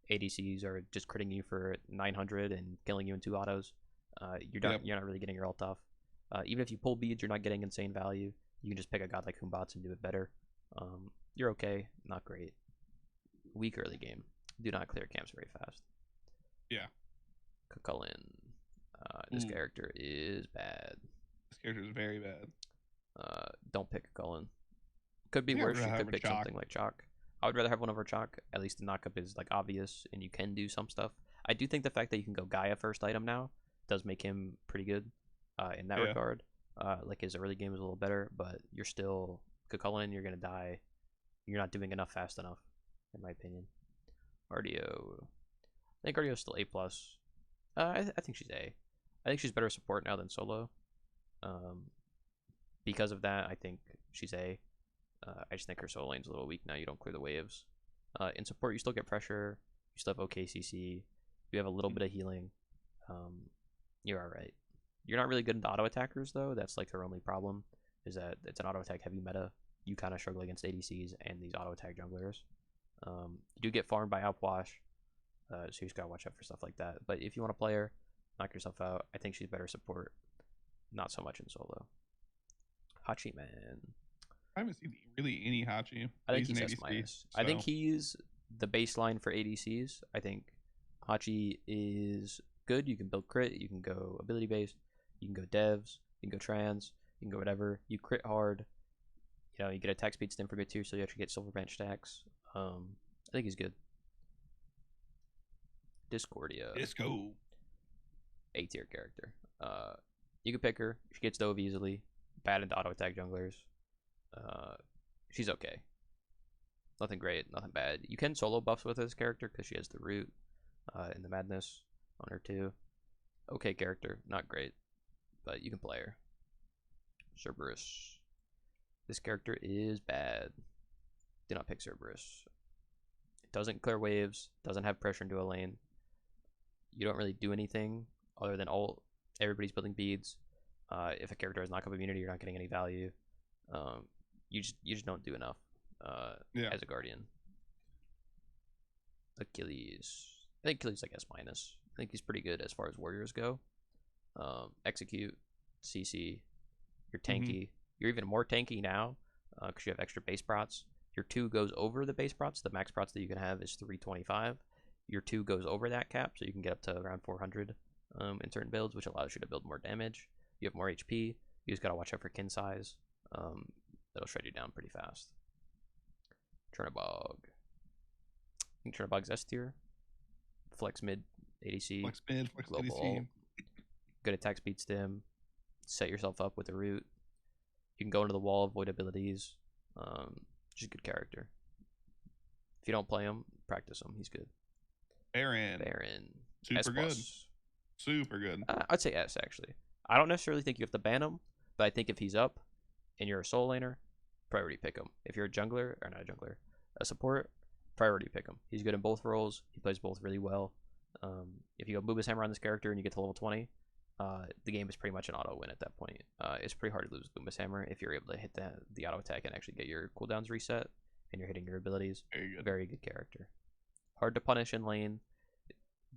ADCs are just critting you for 900 and killing you in 2 autos. You're not really getting your ult off. Even if you pull beads, you're not getting insane value. You can just pick a god like Humbots and do it better. You're okay, not great. Weak early game. Do not clear camps very fast. Yeah. Cucullin. This character is bad. This character is very bad. Don't pick Cucullin. Could be worse. You could pick something like Chalk. I would rather have one over Chalk. At least the knockup is like obvious and you can do some stuff. I do think the fact that you can go Gaia first item now does make him pretty good in that regard. Like his early game is a little better, but you're still Cucullin, you're gonna die. You're not doing enough fast enough, in my opinion. Artio. I think Artio's still A+. I think she's A. I think she's better support now than solo. Because of that, I think she's A. I just think her solo lane's a little weak now. You don't clear the waves. In support, you still get pressure. You still have OKCC. You have a little bit of healing. You're alright. You're not really good into auto attackers, though. That's like her only problem, is that it's an auto attack heavy meta. You kind of struggle against ADCs and these auto attack junglers. You do get farmed by Outwash, so you just gotta watch out for stuff like that. But if you want to play her, knock yourself out. I think she's better support, not so much in solo. Hachi man. I haven't seen really any Hachi. I think he's S-. I think he's the baseline for ADCs. I think Hachi is good. You can build crit. You can go ability based. You can go devs. You can go trans. You can go whatever. You crit hard. You know, you get attack speed stim for good too, so you actually get silver bench stacks. I think he's good. Discordia. Disco. A tier character. You can pick her. She gets dove easily. Bad into auto attack junglers. She's okay. Nothing great, nothing bad. You can solo buffs with this character because she has the root and the madness on her too. Okay character, not great, but you can play her. Cerberus. This character is bad. Do not pick Cerberus. It doesn't clear waves, doesn't have pressure into a lane. You don't really do anything other than ult. Everybody's building beads. If a character has knockup immunity, you're not getting any value. You just don't do enough as a guardian. Achilles. I think Achilles like S-. I think he's pretty good as far as warriors go. Execute. CC. You're tanky. You're even more tanky now because you have extra base prots. Your 2 goes over the base prots. The max prots that you can have is 325. Your 2 goes over that cap, so you can get up to around 400 in certain builds, which allows you to build more damage. You have more HP. You just gotta watch out for kin size. That'll shred you down pretty fast. Chernobog. I think Chernobog's S tier. Flex mid ADC. Flex mid, flex global ADC. ult. Good attack speed stim. Set yourself up with a root. You can go into the wall, avoid abilities. Just a good character. If you don't play him, practice him. He's good. Baron. Super good. Super good. I'd say S, actually. I don't necessarily think you have to ban him, but I think if he's up and you're a soul laner, priority pick him. If you're a jungler, or not a jungler, a support, priority pick him. He's good in both roles. He plays both really well. If you go Booba's Hammer on this character and you get to level 20, the game is pretty much an auto win at that point. It's pretty hard to lose Booba's Hammer if you're able to hit the auto attack and actually get your cooldowns reset and you're hitting your abilities. Very good character. Hard to punish in lane.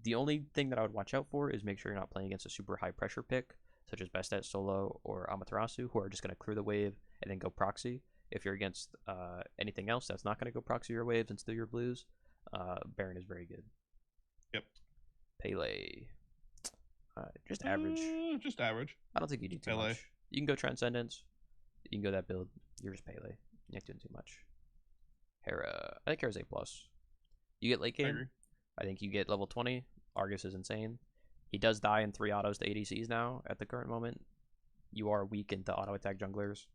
The only thing that I would watch out for is make sure you're not playing against a super high pressure pick, such as Bestet Solo or Amaterasu, who are just going to clear the wave and then go proxy. If you're against anything else that's not going to go proxy your waves and steal your blues, Baron is very good. Yep. Pele. Just average. Just average. I don't think you do too much. You can go Transcendence. You can go that build. You're just Pele. You're not doing too much. Hera. I think Hera's A+. You get late game. I think you get level 20. Argus is insane. He does die in 3 autos to ADCs now at the current moment. You are weak into auto attack junglers.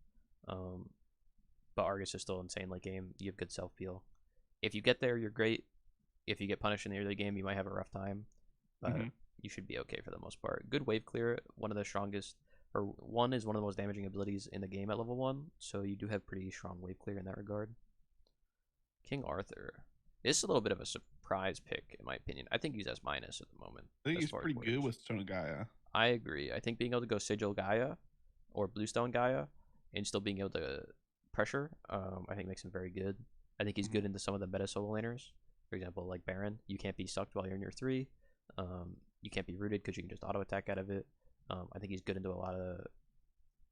But Argus is still insane late game. You have good self peel. If you get there, you're great. If you get punished in the early game, you might have a rough time. But you should be okay for the most part. Good wave clear. One of the strongest, or one is one of the most damaging abilities in the game at level 1. So you do have pretty strong wave clear in that regard. King Arthur. This is a little bit of a surprise pick, in my opinion. I think he's S- at the moment. I think he's pretty good with Stone Gaia. I agree. I think being able to go Sigil Gaia or Bluestone Gaia and still being able to pressure, I think makes him very good. I think he's good into some of the meta solo laners. For example, like Baron, you can't be sucked while you're in your 3. You can't be rooted because you can just auto attack out of it. I think he's good into a lot of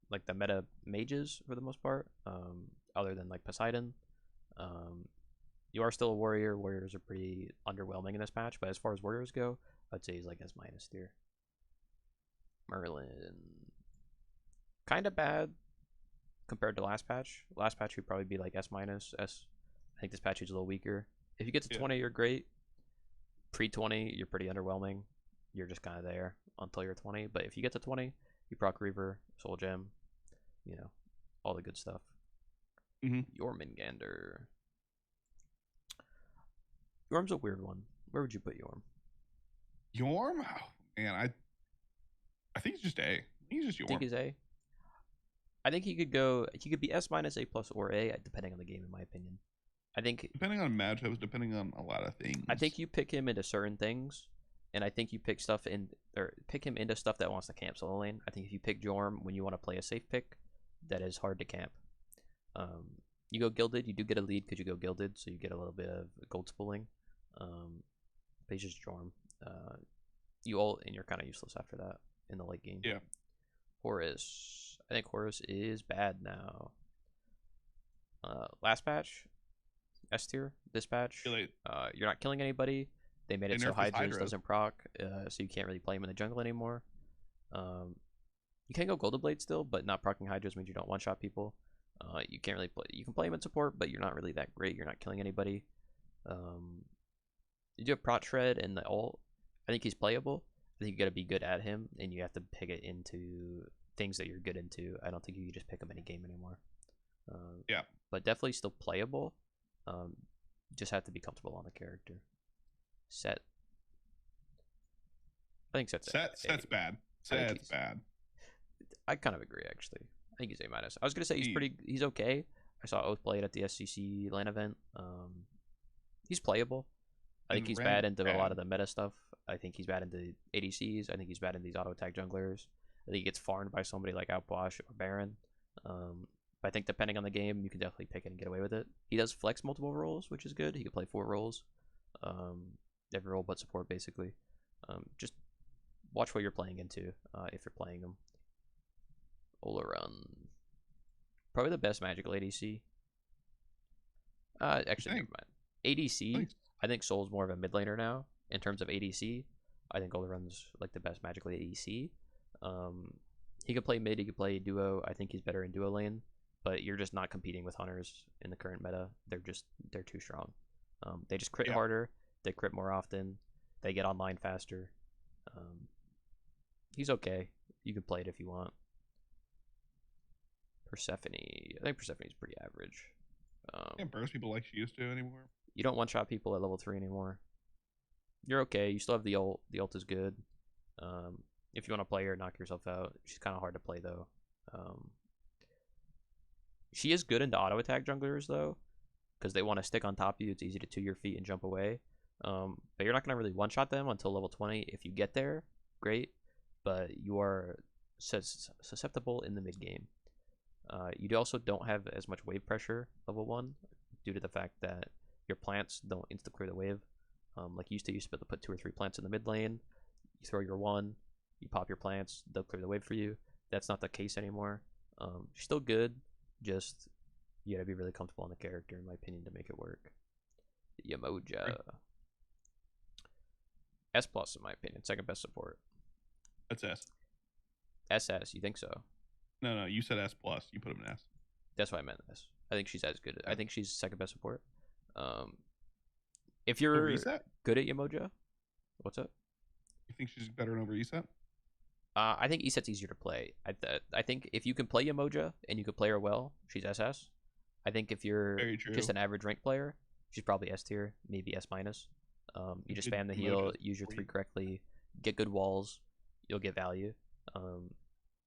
like the meta mages for the most part, other than like Poseidon. You are still a warrior. Warriors are pretty underwhelming in this patch, but as far as warriors go, I'd say he's like S- tier. Merlin. Kind of bad compared to last patch. Last patch would probably be like S-. I think this patch is a little weaker. If you get to 20, you're great. Pre-20, you're pretty underwhelming. You're just kind of there until you're 20. But if you get to 20, you proc Reaver, Soul Gem, you know, all the good stuff. Jormungandr. Yorm's a weird one. Where would you put Yorm? Yorm? Oh, man, I think he's just A. I think he's just Yorm. I think he's A. I think he could go. He could be S-, A+, or A, depending on the game, in my opinion. I think depending on matchups, depending on a lot of things. I think you pick him into certain things, and I think you pick him into stuff that wants to camp solo lane. I think if you pick Jorm when you want to play a safe pick, that is hard to camp. You go Gilded, you do get a lead because you go Gilded, so you get a little bit of gold spooling. But he's just Jorm. You ult, and you're kind of useless after that in the late game. Yeah. Horus. I think Horus is bad now. Last patch, S tier. This patch, you're not killing anybody. They made it so Hydras doesn't proc, so you can't really play him in the jungle anymore. You can go Golden Blade still, but not proccing Hydras means you don't one-shot people. You can't really play. You can play him in support, but you're not really that great. You're not killing anybody. You do have Prot Shred and the ult. I think he's playable. I think you got to be good at him, and you have to pick it into things that you're good into. I don't think you can just pick him any game anymore. Yeah. But definitely still playable. Just have to be comfortable on the character. Set. I think Set's bad. Set's bad. I kind of agree, actually. I think he's A-. I was gonna say he's okay. I saw Oath play it at the SCC LAN event. He's playable. I think he's bad into a lot of the meta stuff. I think he's bad into ADCs. I think he's bad in these auto attack junglers. I think he gets farmed by somebody like Outwash or Baron. But I think depending on the game, you can definitely pick it and get away with it. He does flex multiple roles, which is good. He can play 4 roles. Every role but support, basically. Just watch what you're playing into if you're playing him. Ullr. Probably the best magical ADC. Actually, never mind. ADC, thanks. I think Soul's more of a mid laner now. In terms of ADC, I think Ullr's like the best magical ADC. He could play mid, he could play duo. I think he's better in duo lane, but you're just not competing with hunters in the current meta. They're too strong. They just crit harder, they crit more often, they get online faster. He's okay. You can play it if you want. Persephone, I think Persephone's pretty average. Can't burst people like she used to anymore. You don't one-shot people at level 3 anymore. You're okay. You still have the ult. The ult is good. If you want to play her, knock yourself out. She's kind of hard to play, though. She is good into auto-attack junglers, though, because they want to stick on top of you. It's easy to 2 your feet and jump away. But you're not going to really one-shot them until level 20. If you get there, great. But you are susceptible in the mid-game. You also don't have as much wave pressure level 1 due to the fact that your plants don't insta-clear the wave. Like you used to be able to put 2 or 3 plants in the mid lane. You throw your 1, you pop your plants, they'll clear the wave for you. That's not the case anymore. Still good, just you gotta be really comfortable on the character, in my opinion, to make it work. Yamoja. S+, in my opinion. Second best support. That's S. SS, you think so? No, you said S+. You put him in S. That's what I meant, S. I think she's as good. I think she's second best support. If you're good at Yamoja, what's up? You think she's better over Eset? I think Eset's easier to play. I think if you can play Yamoja and you can play her well, she's SS. I think if you're just an average rank player, she's probably S tier, maybe S-. You just spam the heal, use your 3 correctly, get good walls, you'll get value.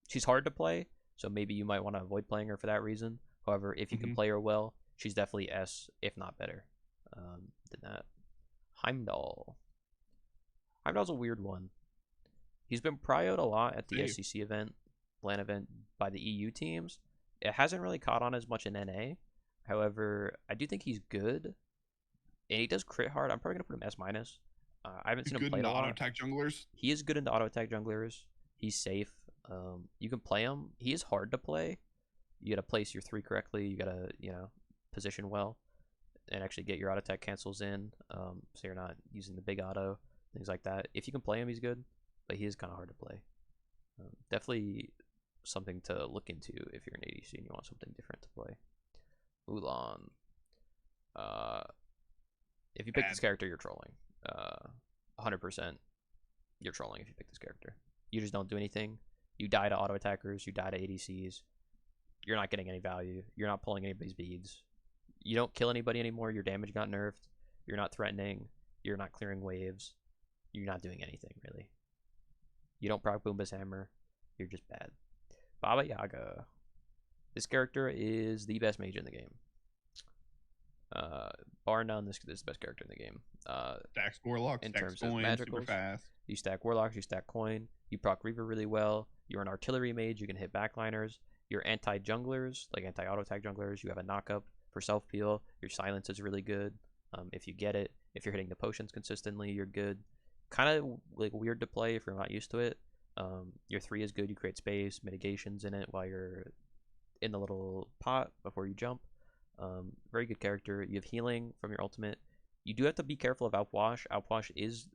She's hard to play, so maybe you might want to avoid playing her for that reason. However, if you can play her well, she's definitely S, if not better than that. Heimdallr. Heimdall's a weird one. He's been prioed a lot at the SEC event, LAN event, by the EU teams. It hasn't really caught on as much in NA. However, I do think he's good. And he does crit hard. I'm probably going to put him S-. I haven't seen him play a lot. Auto attack junglers? He is good into auto attack junglers. He's safe. You can play him. He is hard to play. You got to place your 3 correctly. You got to, position well and actually get your auto attack cancels in, so you're not using the big auto, things like that. If you can play him, he's good, but he is kind of hard to play. Definitely something to look into if you're an ADC and you want something different to play. Mulan. If you pick this character, you're trolling. 100% you're trolling if you pick this character. You just don't do anything. You die to auto attackers, you die to ADCs. You're not getting any value. You're not pulling anybody's beads. You don't kill anybody anymore. Your damage got nerfed. You're not threatening. You're not clearing waves. You're not doing anything, really. You don't proc Boomba's hammer. You're just bad. Baba Yaga. This character is the best mage in the game. Bar none, this is the best character in the game. Stacks Warlocks, in stacks terms of coin, magicals, super fast. You stack Warlocks, you stack coin. You proc Reaver really well. You're an artillery mage. You can hit backliners. You're anti-junglers, like anti-auto-attack junglers. You have a knock-up for self-peel. Your silence is really good. If you get it. If you're hitting the potions consistently, you're good. Kind of like weird to play if you're not used to it. Your 3 is good. You create space, mitigations in it while you're in the little pot before you jump. Very good character. You have healing from your ultimate. You do have to be careful of Outwash. Outwash is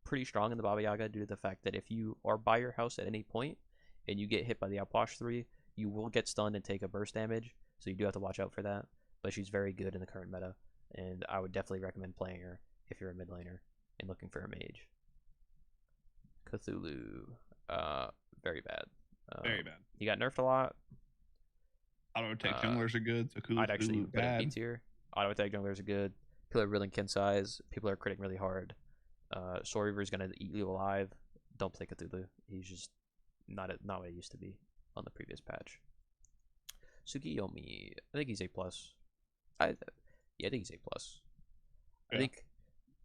pretty strong in the Baba Yaga due to the fact that if you are by your house at any point and you get hit by the Outwash 3, you will get stunned and take a burst damage, so you do have to watch out for that. But she's very good in the current meta, and I would definitely recommend playing her if you're a mid laner and looking for a mage. Cthulhu, very bad. Very bad. He got nerfed a lot. Auto attack junglers are good, so I'd actually put him B tier. Auto attack junglers are good. People are really kin size. People are critting really hard. Sword Reaver is gonna eat you alive. Don't play Cthulhu. He's just not what he used to be on the previous patch. Tsukiyomi, I think he's A+. I think he's A+. I think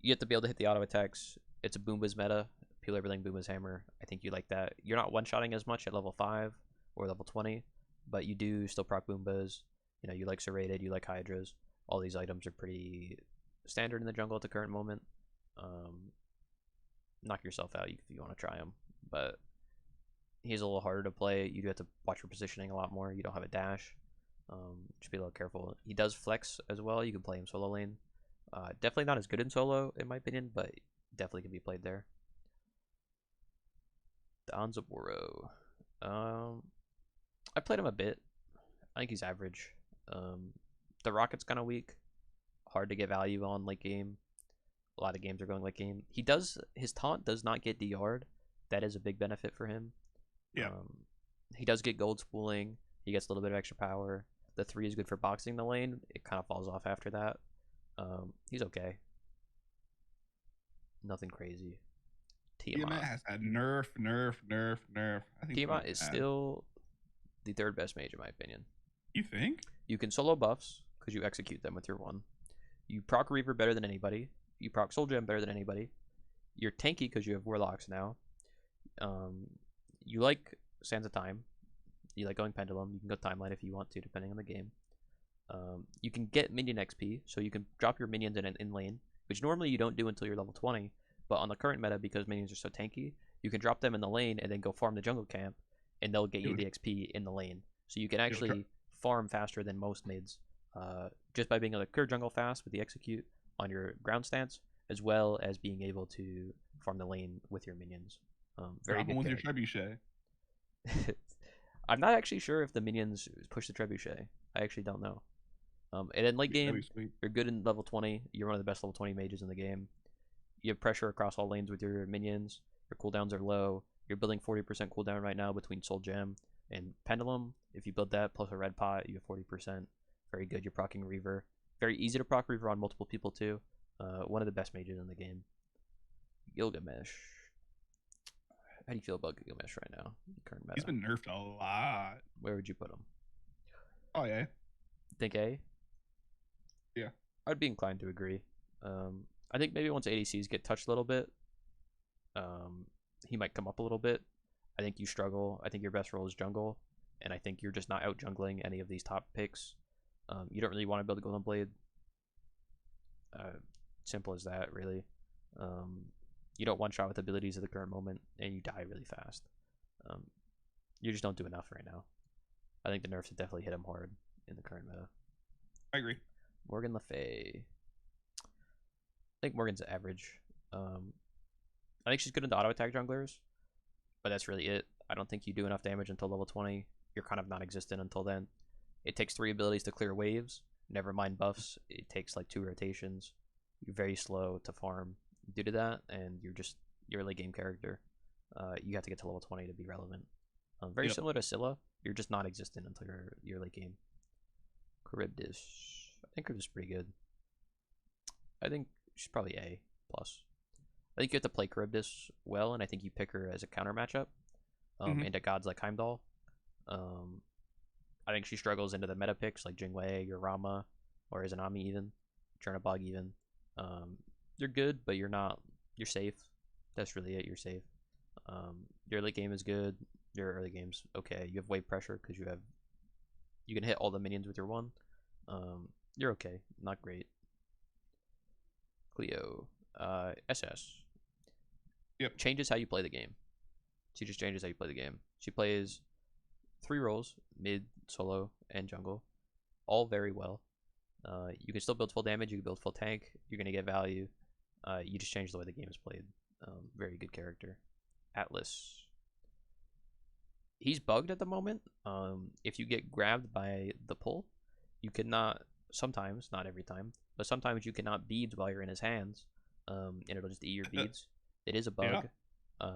you have to be able to hit the auto attacks. It's a Boomba's meta. People are everything Boomba's hammer. I think you like that. You're not one-shotting as much at level 5 or level 20, but you do still proc Boombas. You like Serrated, you like Hydras. All these items are pretty standard in the jungle at the current moment. Knock yourself out if you want to try them, but He's a little harder to play. You do have to watch your positioning a lot more. You don't have a dash. Just be a little careful. He does flex as well. You can play him solo lane. Definitely not as good in solo, in my opinion, but definitely can be played there. Danzaburo. I played him a bit. I think he's average. The Rocket's kind of weak. Hard to get value on late game. A lot of games are going late game. His taunt does not get DR'd. That is a big benefit for him. Yeah. He does get gold spooling. He gets a little bit of extra power. The 3 is good for boxing the lane. It kind of falls off after that. He's okay. Nothing crazy. Tiamat has had nerf. I think Tiamat is still the 3rd best mage in my opinion. You think? You can solo buffs because you execute them with your 1. You proc Reaver better than anybody. You proc Soul Gem better than anybody. You're tanky because you have Warlocks now. You like Sands of Time. You like going Pendulum. You can go Timeline if you want to, depending on the game. You can get minion XP, so you can drop your minions in lane, which normally you don't do until you're level 20. But on the current meta, because minions are so tanky, you can drop them in the lane and then go farm the jungle camp, and they'll get you the XP in the lane. So you can actually farm faster than most mids, just by being able to clear jungle fast with the execute on your ground stance, as well as being able to farm the lane with your minions. Very good. With your trebuchet. I'm not actually sure if the minions push the trebuchet. I actually don't know. And then late game, you're good in level 20. You're one of the best level 20 mages in the game. You have pressure across all lanes with your minions. Your cooldowns are low. You're building 40% cooldown right now between Soul Gem and Pendulum. If you build that plus a red pot, you have 40%. Very good. You're proccing Reaver. Very easy to proc Reaver on multiple people too. One of the best mages in the game. Gilgamesh. How do you feel about Gilgamesh right now? Current meta. He's been nerfed a lot. Where would you put him? Oh yeah. Think A? Yeah. I'd be inclined to agree. I think maybe once ADCs get touched a little bit, he might come up a little bit. I think you struggle. I think your best role is jungle, and I think you're just not out jungling any of these top picks. You don't really want to build a Golden Blade. Simple as that, really. You don't one-shot with abilities at the current moment, and you die really fast. You just don't do enough right now. I think the nerfs have definitely hit him hard in the current meta. I agree. Morgan Le Fay. I think Morgan's average. I think she's good into auto attack junglers, but that's really it. I don't think you do enough damage until level 20. You're kind of non-existent until then. It takes 3 abilities to clear waves. Never mind buffs. It takes like 2 rotations. You're very slow to farm due to that, and you're a late game character. You have to get to level 20 to be relevant. Very similar to Scylla. You're just non-existent until you're late game. Charybdis. I think Charybdis is pretty good. I think she's probably A+. I think you have to play Charybdis well, and I think you pick her as a counter matchup into gods like Heimdallr. I think she struggles into the meta picks like Jing Wei or Rama or Izanami even, Chernabog even. You're good, but you're safe. That's really it. You're safe. Your late game is good. Your early game's okay. You have wave pressure because you can hit all the minions with your 1. You're okay. Not great. Cleo. SS. Yep. Changes how you play the game. She just changes how you play the game. She plays 3 roles, mid, solo, and jungle. All very well. You can still build full damage. You can build full tank. You're going to get value. You just change the way the game is played. Very good character. Atlas. He's bugged at the moment. If you get grabbed by the pull, you cannot, sometimes, not every time, but sometimes you cannot beads while you're in his hands, and it'll just eat your beads. It is a bug. Yeah.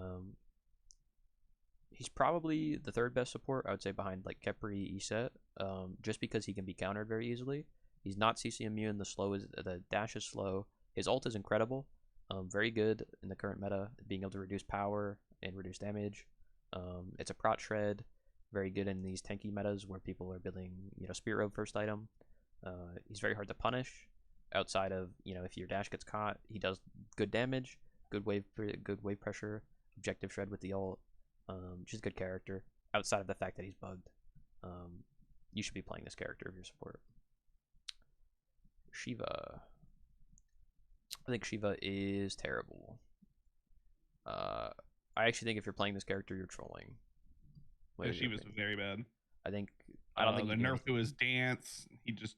He's probably the 3rd best support, I would say, behind like Khepri, Iset, just because he can be countered very easily. He's not CC immune. The dash is slow. His ult is incredible. Very good in the current meta, being able to reduce power and reduce damage. It's a prot shred. Very good in these tanky metas where people are building, Spirit Robe first item. He's very hard to punish. Outside of, if your dash gets caught, he does good damage, good wave pressure, objective shred with the ult. Just a good character. Outside of the fact that he's bugged, you should be playing this character if you're support. Shiva. I think Shiva is terrible. I actually think if you're playing this character, you're trolling. Yeah, she was very bad. I think I don't think the nerf to his dance. He's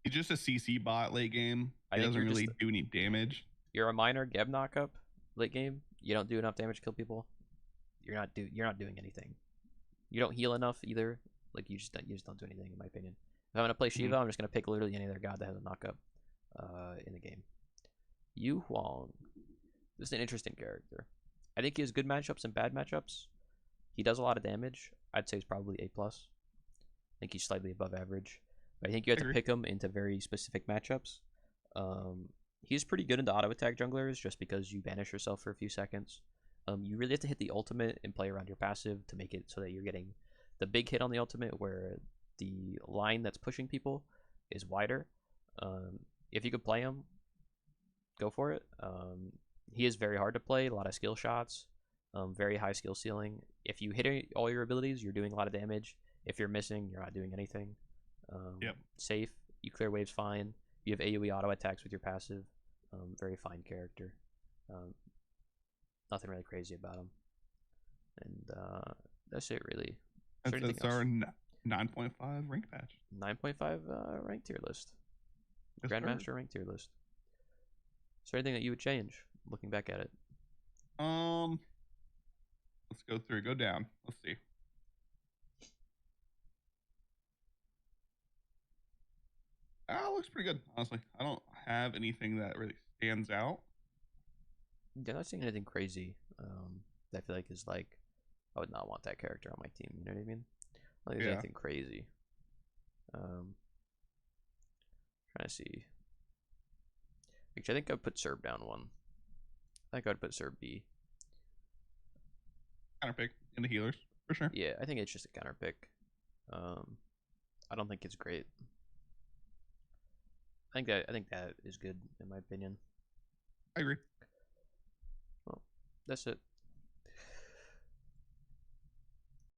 just a CC bot late game. He doesn't really do any damage. You're a minor Geb knockup late game. You don't do enough damage to kill people. You're not doing anything. You don't heal enough either. Like you just don't do anything in my opinion. If I'm gonna play Shiva, I'm just gonna pick literally any other god that has a knockup in the game. Yu Huang. This is an interesting character. I think he has good matchups and bad matchups. He does a lot of damage. I'd say he's probably A+. I think he's slightly above average. But I think you have to pick him into very specific matchups. He's pretty good into auto attack junglers just because you banish yourself for a few seconds. You really have to hit the ultimate and play around your passive to make it so that you're getting the big hit on the ultimate where the line that's pushing people is wider. If you could play him, go for it. He is very hard to play, a lot of skill shots, very high skill ceiling. If you hit all your abilities, you're doing a lot of damage. If you're missing, you're not doing anything. Safe, you clear waves fine. You have AoE auto attacks with your passive. Very fine character. Nothing really crazy about him. And that's it really. That's our 9.5 rank patch. 9.5 rank tier list. Yes, Grandmaster rank tier list. Is there anything that you would change looking back at it? Let's go through. Go down. Let's see. Looks pretty good, honestly. I don't have anything that really stands out. Yeah, not seeing anything crazy. That I feel like is like, I would not want that character on my team. You know what I mean? Like there's anything crazy. Trying to see. Actually, I think I'd put Serb down 1. I think I'd put Serb B. Counter pick into healers for sure. Yeah, I think it's just a counter pick. I don't think it's great. I think that is good in my opinion. I agree. Well, that's it.